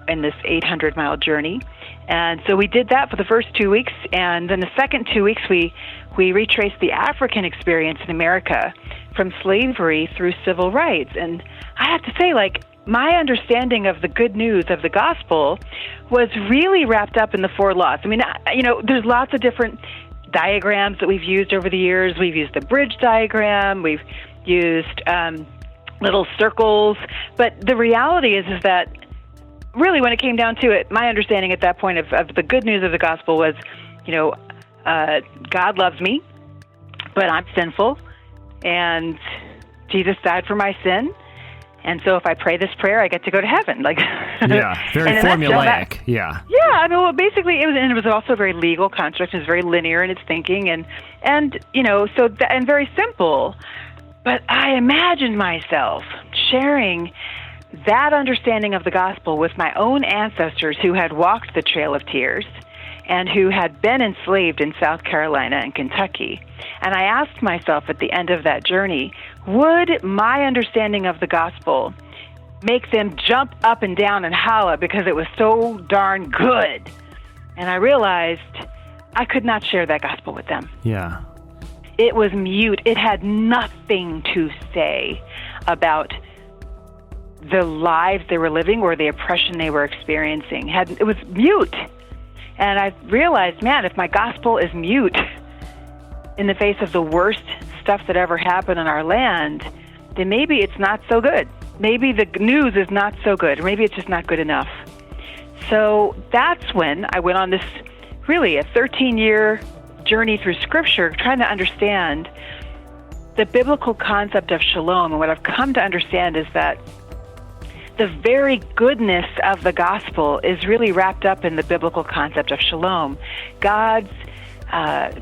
in this 800-mile journey. And so we did that for the first 2 weeks. And then the second 2 weeks, we retraced the African experience in America from slavery through civil rights. And I have to say, my understanding of the good news of the gospel was really wrapped up in the 4 laws. I mean, there's lots of different diagrams that we've used over the years. We've used the bridge diagram. We've used little circles. But the reality is that really when it came down to it, my understanding at that point of the good news of the gospel was, God loves me, but I'm sinful, and Jesus died for my sin. And so if I pray this prayer, I get to go to heaven. Very formulaic. Yeah, I mean, well, basically, it was also a very legal construct. It was very linear in its thinking, and very simple. But I imagined myself sharing that understanding of the gospel with my own ancestors who had walked the Trail of Tears and who had been enslaved in South Carolina and Kentucky. And I asked myself at the end of that journey, would my understanding of the gospel make them jump up and down and holler because it was so darn good? And I realized I could not share that gospel with them. Yeah. It was mute. It had nothing to say about the lives they were living or the oppression they were experiencing. It was mute. And I realized, man, if my gospel is mute in the face of the worst stuff that ever happened in our land, then maybe it's not so good. Maybe the news is not so good, or maybe it's just not good enough. So that's when I went on this really a 13-year journey through Scripture, trying to understand the biblical concept of shalom. And what I've come to understand is that the very goodness of the gospel is really wrapped up in the biblical concept of shalom. God's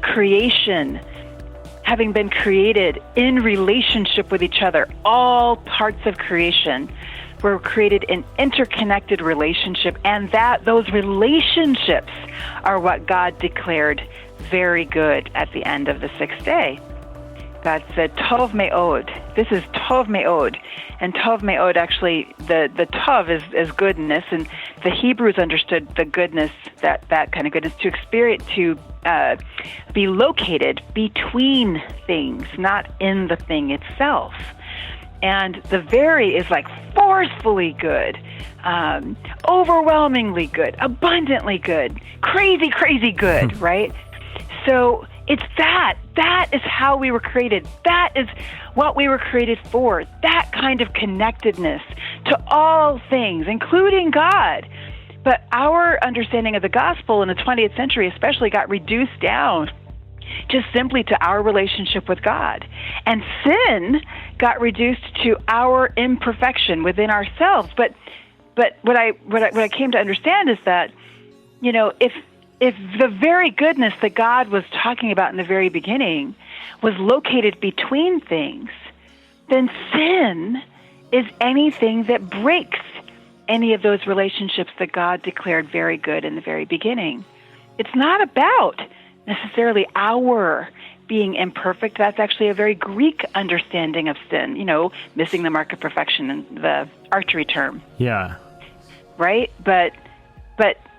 creation, having been created in relationship with each other, all parts of creation were created in interconnected relationship, and that those relationships are what God declared very good at the end of the 6th day. God said, Tov Me'od. This is Tov Me'od. And Tov Me'od, actually, the Tov is goodness, and the Hebrews understood the goodness, that kind of goodness, to experience, to be located between things, not in the thing itself. And the very is like forcefully good, overwhelmingly good, abundantly good, crazy, crazy good, right? So it's that is how we were created. That is what we were created for. That kind of connectedness to all things, including God. But our understanding of the gospel in the 20th century especially got reduced down just simply to our relationship with God. And sin got reduced to our imperfection within ourselves. But what I came to understand is that, if the very goodness that God was talking about in the very beginning was located between things, then sin is anything that breaks any of those relationships that God declared very good in the very beginning. It's not about necessarily our being imperfect. That's actually a very Greek understanding of sin, missing the mark of perfection in the archery term. Yeah. Right? But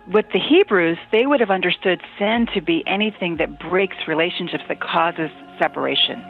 with the Hebrews, they would have understood sin to be anything that breaks relationships, that causes separation.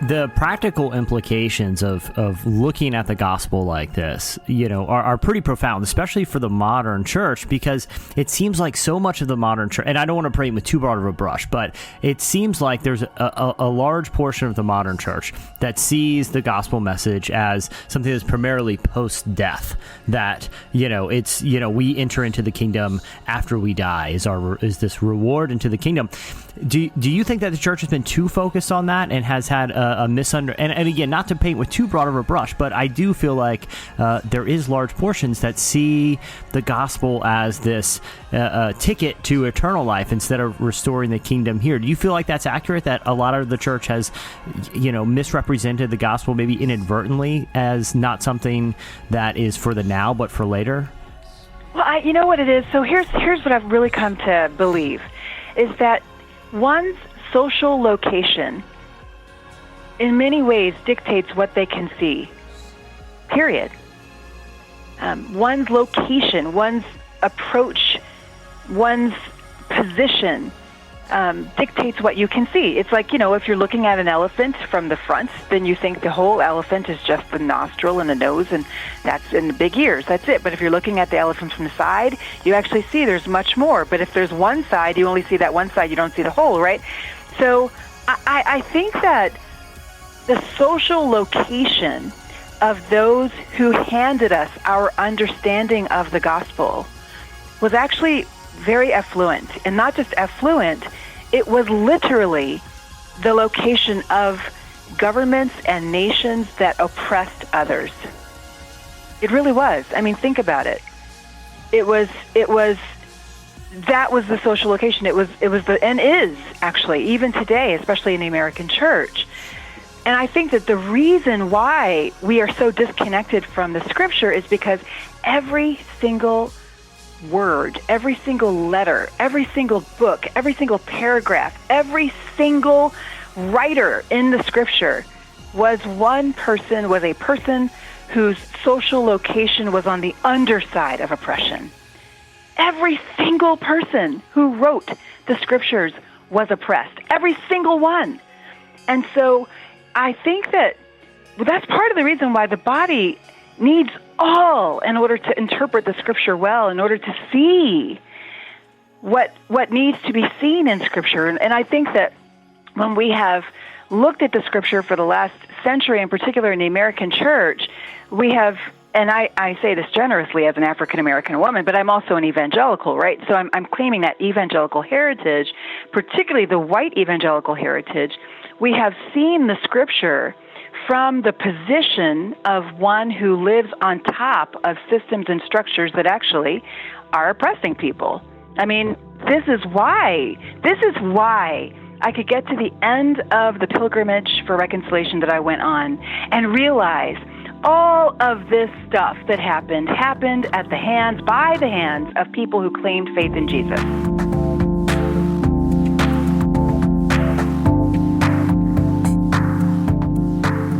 The practical implications of looking at the gospel like this, are pretty profound, especially for the modern church, because it seems like so much of the modern church, and I don't want to paint with too broad of a brush, but it seems like there's a large portion of the modern church that sees the gospel message as something that's primarily post-death, that, it's, we enter into the kingdom after we die, is this reward into the kingdom. Do you think that the church has been too focused on that and has had a misunderstanding? And again, not to paint with too broad of a brush, but I do feel like there is large portions that see the gospel as this ticket to eternal life instead of restoring the kingdom here. Do you feel like that's accurate, that a lot of the church has, misrepresented the gospel maybe inadvertently as not something that is for the now but for later? Well, you know what it is? So here's what I've really come to believe, is that one's social location in many ways dictates what they can see, period. One's location, one's approach, one's position dictates what you can see. It's like, if you're looking at an elephant from the front, then you think the whole elephant is just the nostril and the nose and the big ears. That's it. But if you're looking at the elephant from the side, you actually see there's much more. But if there's one side, you only see that one side. You don't see the whole, right? So I think that the social location of those who handed us our understanding of the gospel was actually very affluent. And not just affluent, it was literally the location of governments and nations that oppressed others. It really was. I mean, think about it. That was the social location. And is actually, even today, especially in the American church. And I think that the reason why we are so disconnected from the scripture is because every single word, every single letter, every single book, every single paragraph, every single writer in the scripture was a person whose social location was on the underside of oppression. Every single person who wrote the scriptures was oppressed. Every single one. And so I think that's part of the reason why the body needs all in order to interpret the scripture well, in order to see what needs to be seen in scripture. And I think that when we have looked at the scripture for the last century, in particular in the American church, we have, and I say this generously as an African-American woman, but I'm also an evangelical, right? So I'm claiming that evangelical heritage, particularly the white evangelical heritage. We have seen the scripture from the position of one who lives on top of systems and structures that actually are oppressing people. I mean, this is why I could get to the end of the pilgrimage for reconciliation that I went on and realize all of this stuff that happened by the hands of people who claimed faith in Jesus.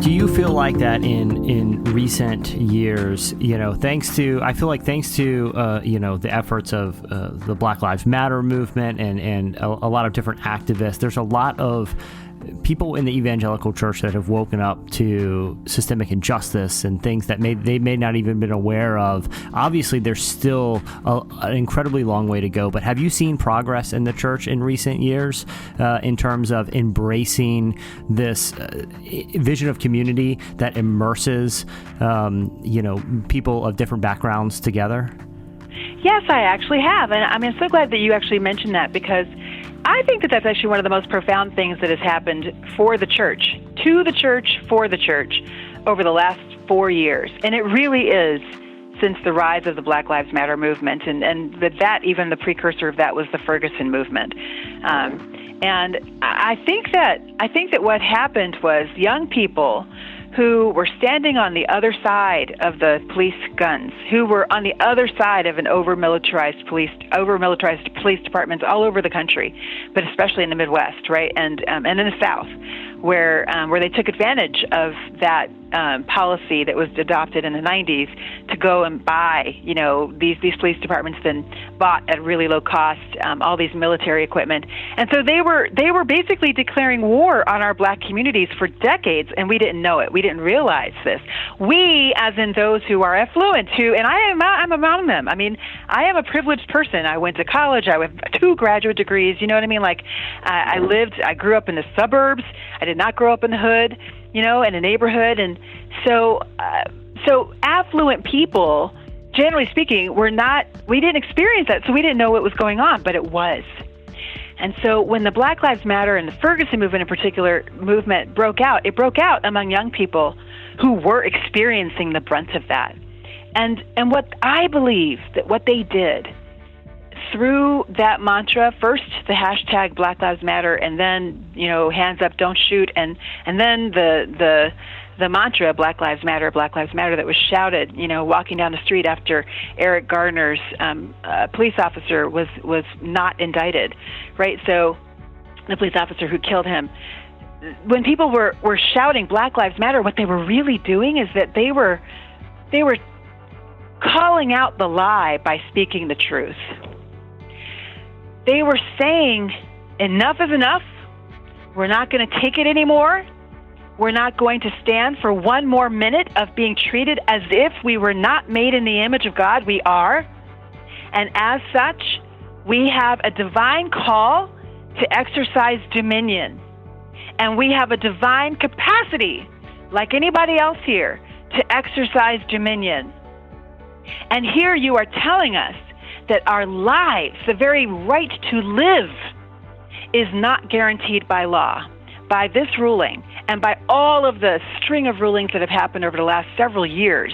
Do you feel like that in recent years, thanks to the efforts of the Black Lives Matter movement and a lot of different activists, there's a lot of people in the evangelical church that have woken up to systemic injustice and things that they may not even been aware of. Obviously, there's still an incredibly long way to go, but have you seen progress in the church in recent years in terms of embracing this vision of community that immerses, people of different backgrounds together? Yes, I actually have. And I'm so glad that you actually mentioned that, because I think that that's actually one of the most profound things that has happened for the church, to the church, for the church, over the last 4 years. And it really is since the rise of the Black Lives Matter movement, and that even the precursor of that was the Ferguson movement. And I think that what happened was young people who were standing on the other side of the police guns, who were on the other side of an over-militarized police departments all over the country, but especially in the Midwest, right, and in the South, where they took advantage of that policy that was adopted in the 90s to go and buy, these police departments then bought at really low cost all these military equipment, and so they were basically declaring war on our black communities for decades, and we didn't know it. We didn't realize this. We, as in those who are affluent, and I'm among them. I mean, I am a privileged person. I went to college. I have 2 graduate degrees. You know what I mean? Like, I grew up in the suburbs. I did not grow up in the hood, in a neighborhood. And so affluent people, generally speaking, we didn't experience that, so we didn't know what was going on, but it was. And so when the Black Lives Matter and the Ferguson movement in particular broke out, it broke out among young people who were experiencing the brunt of that. And what I believe that what they did through that mantra, first the hashtag Black Lives Matter, and then, hands up, don't shoot, and then the mantra Black Lives Matter that was shouted, walking down the street after Eric Garner's police officer was not indicted, right? So the police officer who killed him. When people were shouting Black Lives Matter, what they were really doing is that they were calling out the lie by speaking the truth. They were saying enough is enough. We're not going to take it anymore. We're not going to stand for one more minute of being treated as if we were not made in the image of God. We are. And as such, we have a divine call to exercise dominion. And we have a divine capacity, like anybody else here, to exercise dominion. And here you are telling us that our lives, the very right to live, is not guaranteed by law, by this ruling, and by all of the string of rulings that have happened over the last several years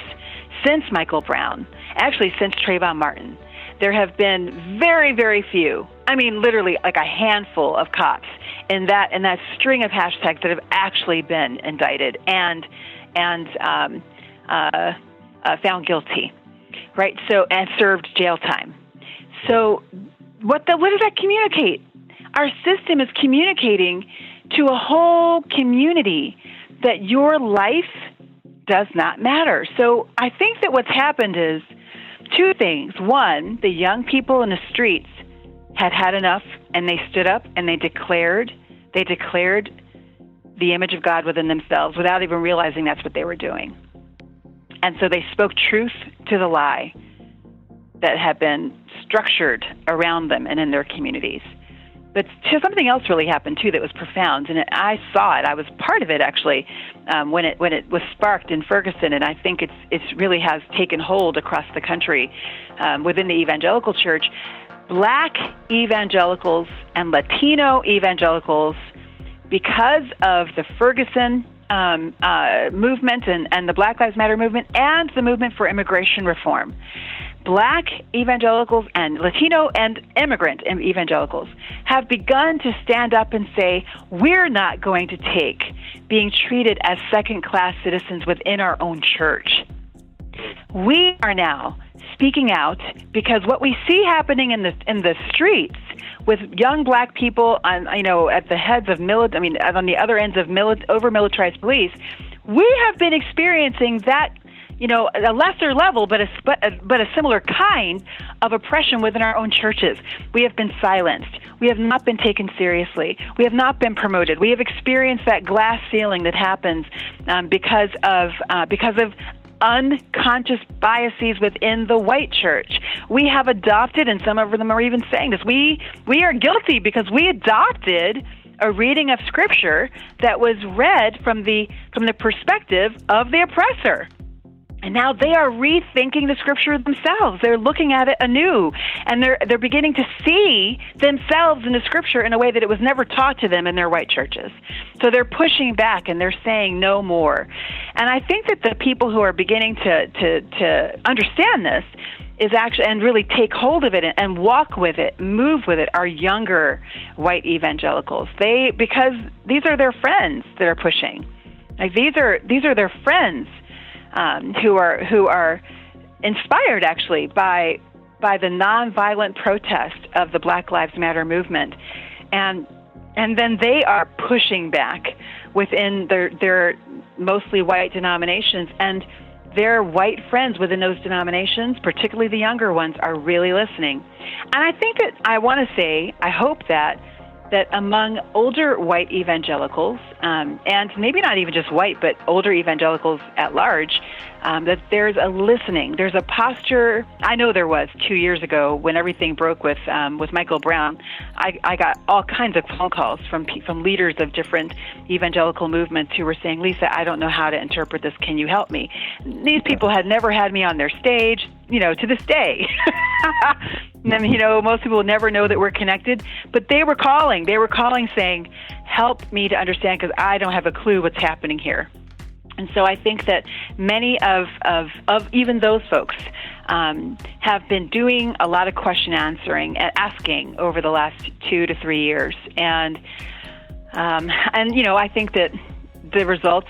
since Michael Brown, actually since Trayvon Martin. There have been very, very few, I mean literally like a handful of cops in that string of hashtags that have actually been indicted and found guilty, right? So, and served jail time. So what does that communicate? Our system is communicating to a whole community that your life does not matter. So I think that what's happened is two things. One, the young people in the streets had enough, and they stood up and they declared the image of God within themselves without even realizing that's what they were doing. And so they spoke truth to the lie that had been structured around them and in their communities. But something else really happened too that was profound, and I saw it. I was part of it actually when it was sparked in Ferguson, and I think it really has taken hold across the country within the evangelical church. Black evangelicals and Latino evangelicals, because of the Ferguson movement and the Black Lives Matter movement and the movement for immigration reform, Black evangelicals and Latino and immigrant evangelicals have begun to stand up and say, we're not going to take being treated as second-class citizens within our own church. We are now speaking out because what we see happening in the streets with young Black people on at the heads of on the other ends of over-militarized police, we have been experiencing that. A lesser level, but a similar kind of oppression within our own churches. We have been silenced. We have not been taken seriously. We have not been promoted. We have experienced that glass ceiling that happens because of unconscious biases within the white church. We have adopted, and some of them are even saying this, we are guilty because we adopted a reading of Scripture that was read from the perspective of the oppressor. And now they are rethinking the Scripture themselves. They're looking at it anew, and they're beginning to see themselves in the Scripture in a way that it was never taught to them in their white churches. So they're pushing back and they're saying no more. And I think that the people who are beginning to understand this is actually and really take hold of it and walk with it, move with it, are younger white evangelicals. Because these are their friends that are pushing. Like these are their friends. Who are inspired actually by the nonviolent protest of the Black Lives Matter movement, and then they are pushing back within their mostly white denominations, and their white friends within those denominations, particularly the younger ones, are really listening. And I think that I hope that among older white evangelicals, and maybe not even just white, but older evangelicals at large, that there's a listening, there's a posture. I know there was 2 years ago when everything broke with Michael Brown. I got all kinds of phone calls from leaders of different evangelical movements who were saying, Lisa, I don't know how to interpret this. Can you help me? These people had never had me on their stage, to this day. And, most people never know that we're connected, but they were calling saying, help me to understand because I don't have a clue what's happening here. And so I think that many of even those folks have been doing a lot of question answering and asking over the last 2 to 3 years. And I think that the results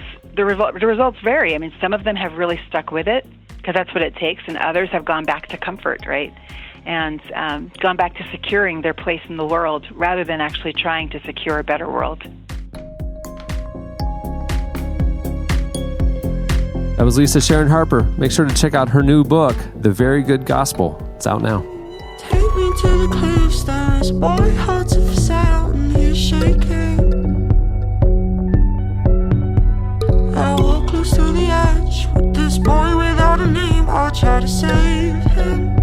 vary. I mean, some of them have really stuck with it because that's what it takes, and others have gone back to comfort, right? And gone back to securing their place in the world rather than actually trying to secure a better world. That was Lisa Sharon Harper. Make sure to check out her new book, The Very Good Gospel. It's out now. Take me to the cliffs, there is a boy hard to fish out and he's shaking. I walk close to the edge with this boy without a name. I'll try to save him.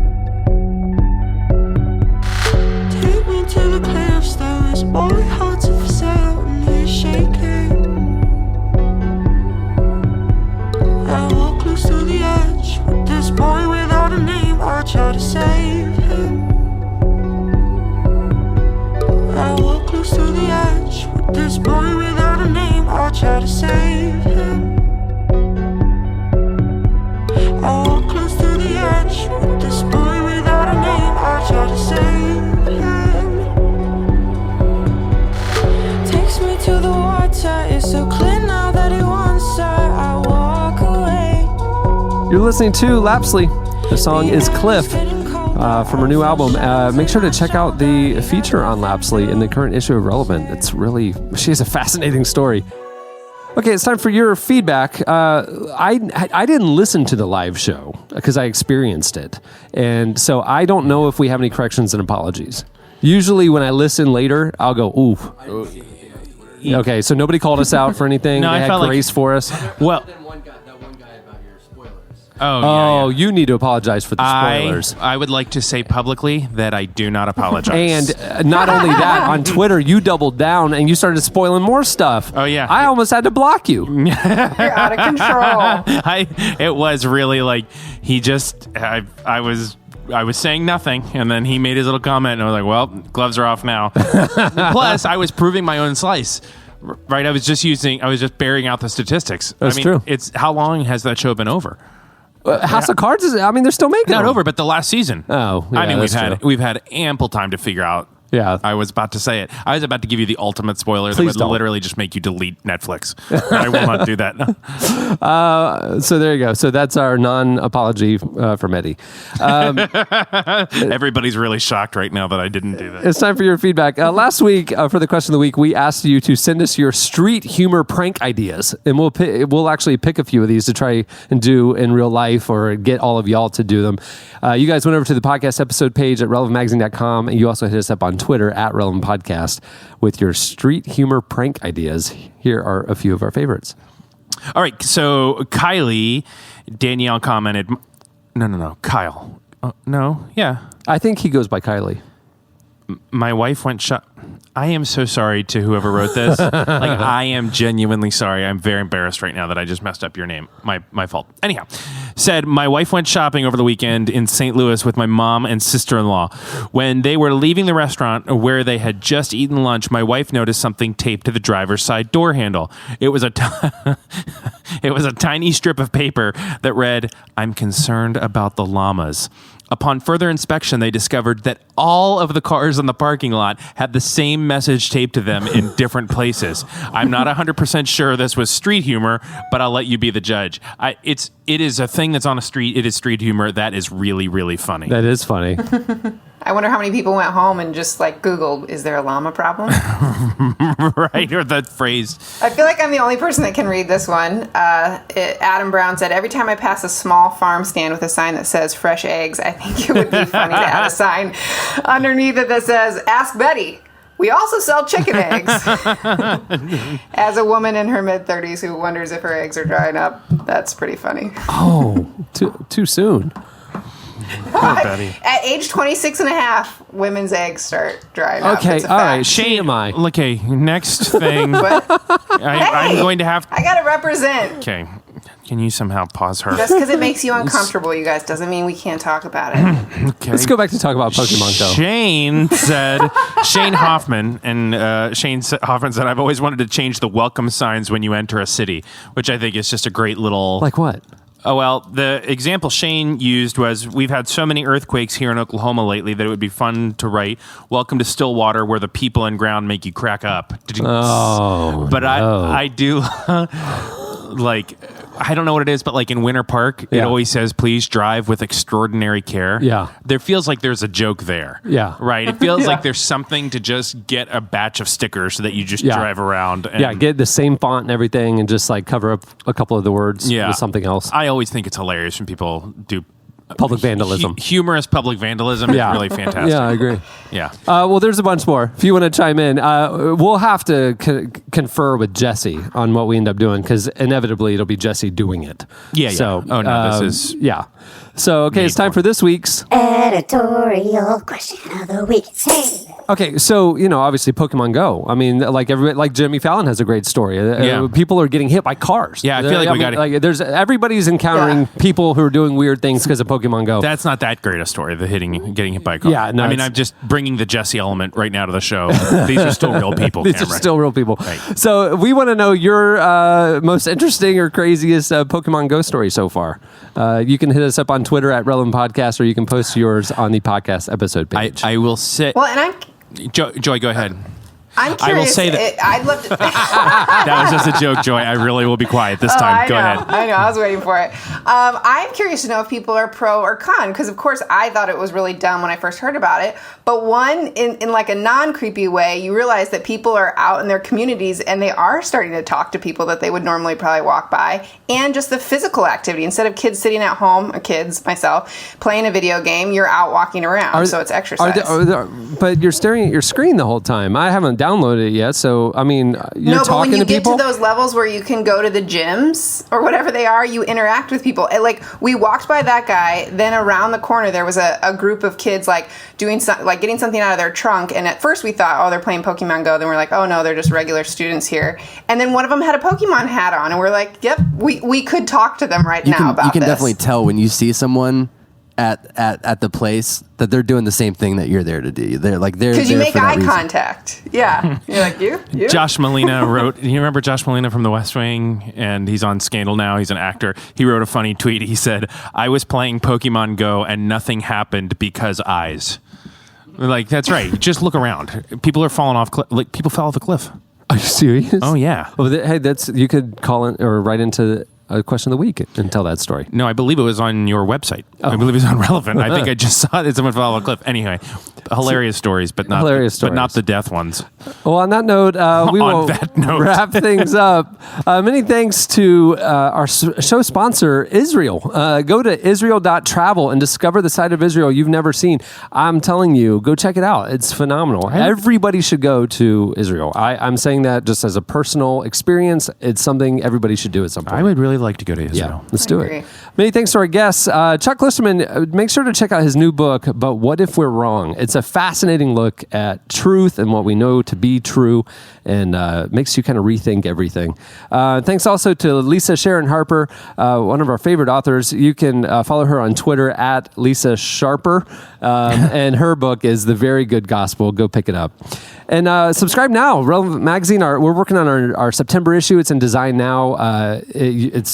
Take me to the cliffs, there is a boy hard to fish out and he's shaking. I walk close to the edge with this boy without a name. I'll try to save him. I walk close to the edge with this boy without a name. I'll try to save him. I walk close to the edge with this boy without a name. I'll try to save him. Takes me to the water, it's so clear now that he wants her. I walk away. You're listening to Lapsley. The song is Cliff from her new album. Make sure to check out the feature on Lapsley in the current issue of Relevant. She has a fascinating story. Okay, it's time for your feedback. I didn't listen to the live show because I experienced it. And so I don't know if we have any corrections and apologies. Usually when I listen later, I'll go, ooh. Okay, so nobody called us out for anything. No, they I had felt grace for us. Well, Oh, you need to apologize for the spoilers. I would like to say publicly that I do not apologize. And not only that, on Twitter, you doubled down and you started spoiling more stuff. Oh, yeah. I almost had to block you. You're out of control. It was really like I was saying nothing, and then he made his little comment, and I was like, well, gloves are off now. Plus, I was proving my own slice. Right? I was just bearing out the statistics. That's true. It's how long has that show been over? House of Cards they're still making Not them. over, but the last season. Oh, yeah, I mean, that's we've had ample time to figure out. Yeah, I was about to say it. I was about to give you the ultimate spoiler Please that would don't. literally just make you delete Netflix. I will not do that. So there you go. So that's our non-apology from Eddie. Everybody's really shocked right now that I didn't do that. It's time for your feedback. Last week, for the question of the week, we asked you to send us your street humor prank ideas, and we'll actually pick a few of these to try and do in real life or get all of y'all to do them. You guys went over to the podcast episode page at relevantmagazine.com, and you also hit us up on Twitter at Relevant Podcast with your street humor prank ideas. Here are a few of our favorites. All right, so Danielle commented, no, Kyle. I think he goes by Kylie. My wife went I am so sorry to whoever wrote this. I am genuinely sorry. I'm very embarrassed right now that I just messed up your name. My fault. Anyhow, said, my wife went shopping over the weekend in St. Louis with my mom and sister-in-law. When they were leaving the restaurant where they had just eaten lunch, my wife noticed something taped to the driver's side door handle. It was a tiny strip of paper that read, "I'm concerned about the llamas." Upon further inspection, they discovered that all of the cars in the parking lot had the same message taped to them in different places. I'm not 100% sure this was street humor, but I'll let you be the judge. It is a thing that's on a street. It is street humor. That is really, really funny. That is funny. I wonder how many people went home and just Googled, is there a llama problem? Right, or that phrase. I feel like I'm the only person that can read this one. Adam Brown said, every time I pass a small farm stand with a sign that says fresh eggs, I think it would be funny to add a sign underneath it that says, ask Betty. We also sell chicken eggs. As a woman in her mid-30s who wonders if her eggs are drying up, that's pretty funny. Oh, too soon. Poor Betty. At age 26 and a half, women's eggs start drying up. Okay, It's a all fact. right. Shame I. Okay, next thing. I'm going to have I got to represent. Okay. Can you somehow pause her? Just because it makes you uncomfortable, you guys, doesn't mean we can't talk about it. Okay. Let's go back to talk about Pokemon, though. Shane Hoffman, and Shane Hoffman said, I've always wanted to change the welcome signs when you enter a city, which I think is just a great little... Like what? Oh, well, the example Shane used was, we've had so many earthquakes here in Oklahoma lately that it would be fun to write, welcome to Stillwater, where the people and ground make you crack up. But I do... I don't know what it is, but in Winter Park, it always says, please drive with extraordinary care. Yeah. There feels like there's a joke there. Yeah. Right? It feels like there's something to just get a batch of stickers so that you just drive around. And get the same font and everything and just cover up a couple of the words with something else. I always think it's hilarious when people do public vandalism. Humorous public vandalism is really fantastic. Yeah, I agree. Yeah. Well, there's a bunch more. If you want to chime in, we'll have to confer with Jesse on what we end up doing because inevitably it'll be Jesse doing it. Yeah. So, oh no, this is So okay, it's time for this week's editorial question of the week. Hey. Okay, so obviously Pokemon Go. I mean, like Jimmy Fallon has a great story. People are getting hit by cars. Yeah, I feel like we got it. There's everybody's encountering people who are doing weird things because of Pokemon Go. That's not that great a story. The getting hit by a car. Yeah, no, I mean, I'm just bringing the Jesse element right now to the show. These are still real people. These are still real people. Right. So we want to know your most interesting or craziest Pokemon Go story so far. You can hit us up on Twitter at Relevant Podcast, or you can post yours on the podcast episode page. I will sit. Well, and Joy, go ahead. I'm curious. I will say that. I'd love to. That was just a joke, Joy. I really will be quiet this time. Go ahead. I know. I was waiting for it. I'm curious to know if people are pro or con, because of course I thought it was really dumb when I first heard about it. But one, in like a non-creepy way, you realize that people are out in their communities and they are starting to talk to people that they would normally probably walk by, and just the physical activity. Instead of kids sitting at home, or kids, myself, playing a video game, you're out walking around. So it's exercise. But you're staring at your screen the whole time. I haven't downloaded it yet, so I mean, you're talking to people. No, but when you get to those levels where you can go to the gyms or whatever they are, you interact with people. And, like, we walked by that guy, then around the corner there was a group of kids doing getting something out of their trunk, and at first we thought, oh, they're playing Pokemon Go. Then we're like, oh no, they're just regular students here. And then one of them had a Pokemon hat on, and we're like, yep, we could talk to them now about this. You can definitely tell when you see someone at the place that they're doing the same thing that you're there to do. They're because you make eye contact. Yeah, you're like you. Josh Molina wrote. You remember Josh Molina from The West Wing, and he's on Scandal now. He's an actor. He wrote a funny tweet. He said, "I was playing Pokemon Go and nothing happened because eyes." Like, that's right. Just look around. People are falling off. People fell off a cliff. Are you serious? Oh yeah. Well, hey, you could call in or write into a question of the week and tell that story. No, I believe it was on your website. I believe it was on Relevant. I think I just saw it. Someone fell off a cliff. Anyway, hilarious stories, but not the death ones. Well, on that note, we will wrap things up. Many thanks to our show sponsor, Israel. Go to Israel.travel and discover the side of Israel you've never seen. I'm telling you, go check it out. It's phenomenal. Everybody should go to Israel. I'm saying that just as a personal experience. It's something everybody should do at some point. I would really like to go to Israel. Yeah, let's do it. Many thanks to our guests. Chuck Klosterman, make sure to check out his new book, But What If We're Wrong? It's a fascinating look at truth and what we know to be true, and makes you kind of rethink everything. Thanks also to Lisa Sharon Harper, one of our favorite authors. You can follow her on Twitter at Lisa Sharper, and her book is The Very Good Gospel. Go pick it up. And subscribe now. Relevant Magazine, we're working on our September issue. It's in design now. It's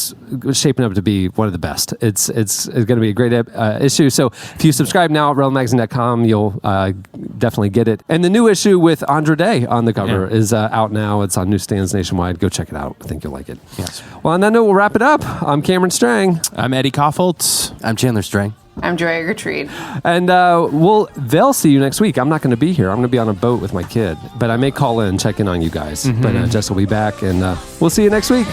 shaping up to be one of the best. It's going to be a great issue. So if you subscribe now at relevantmagazine.com, you'll definitely get it. And the new issue with Andra Day on the cover is out now. It's on newsstands nationwide. Go check it out. I think you'll like it. Yes. Well, on that note, we'll wrap it up. I'm Cameron Strang. I'm Eddie Koffoltz. I'm Chandler Strang. I'm Joy Gertrude. And they'll see you next week. I'm not going to be here. I'm going to be on a boat with my kid. But I may call in, check in on you guys. Mm-hmm. But Jess will be back, and we'll see you next week.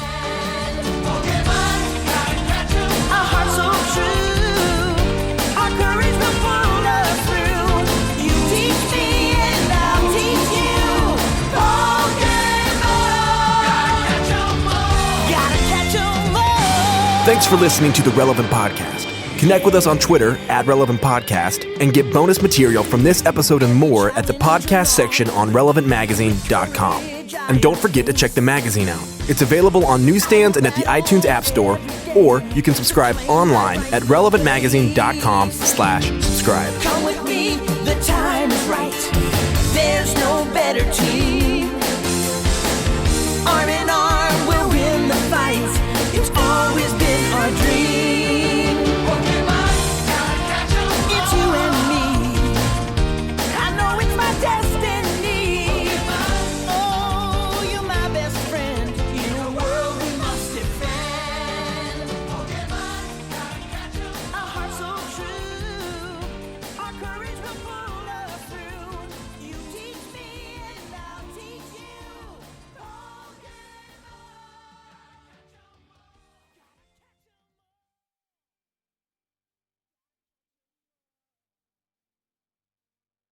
Thanks for listening to the Relevant Podcast. Connect with us on Twitter at Relevant Podcast and get bonus material from this episode and more at the podcast section on relevantmagazine.com. And don't forget to check the magazine out. It's available on newsstands and at the iTunes App Store, or you can subscribe online at relevantmagazine.com/subscribe.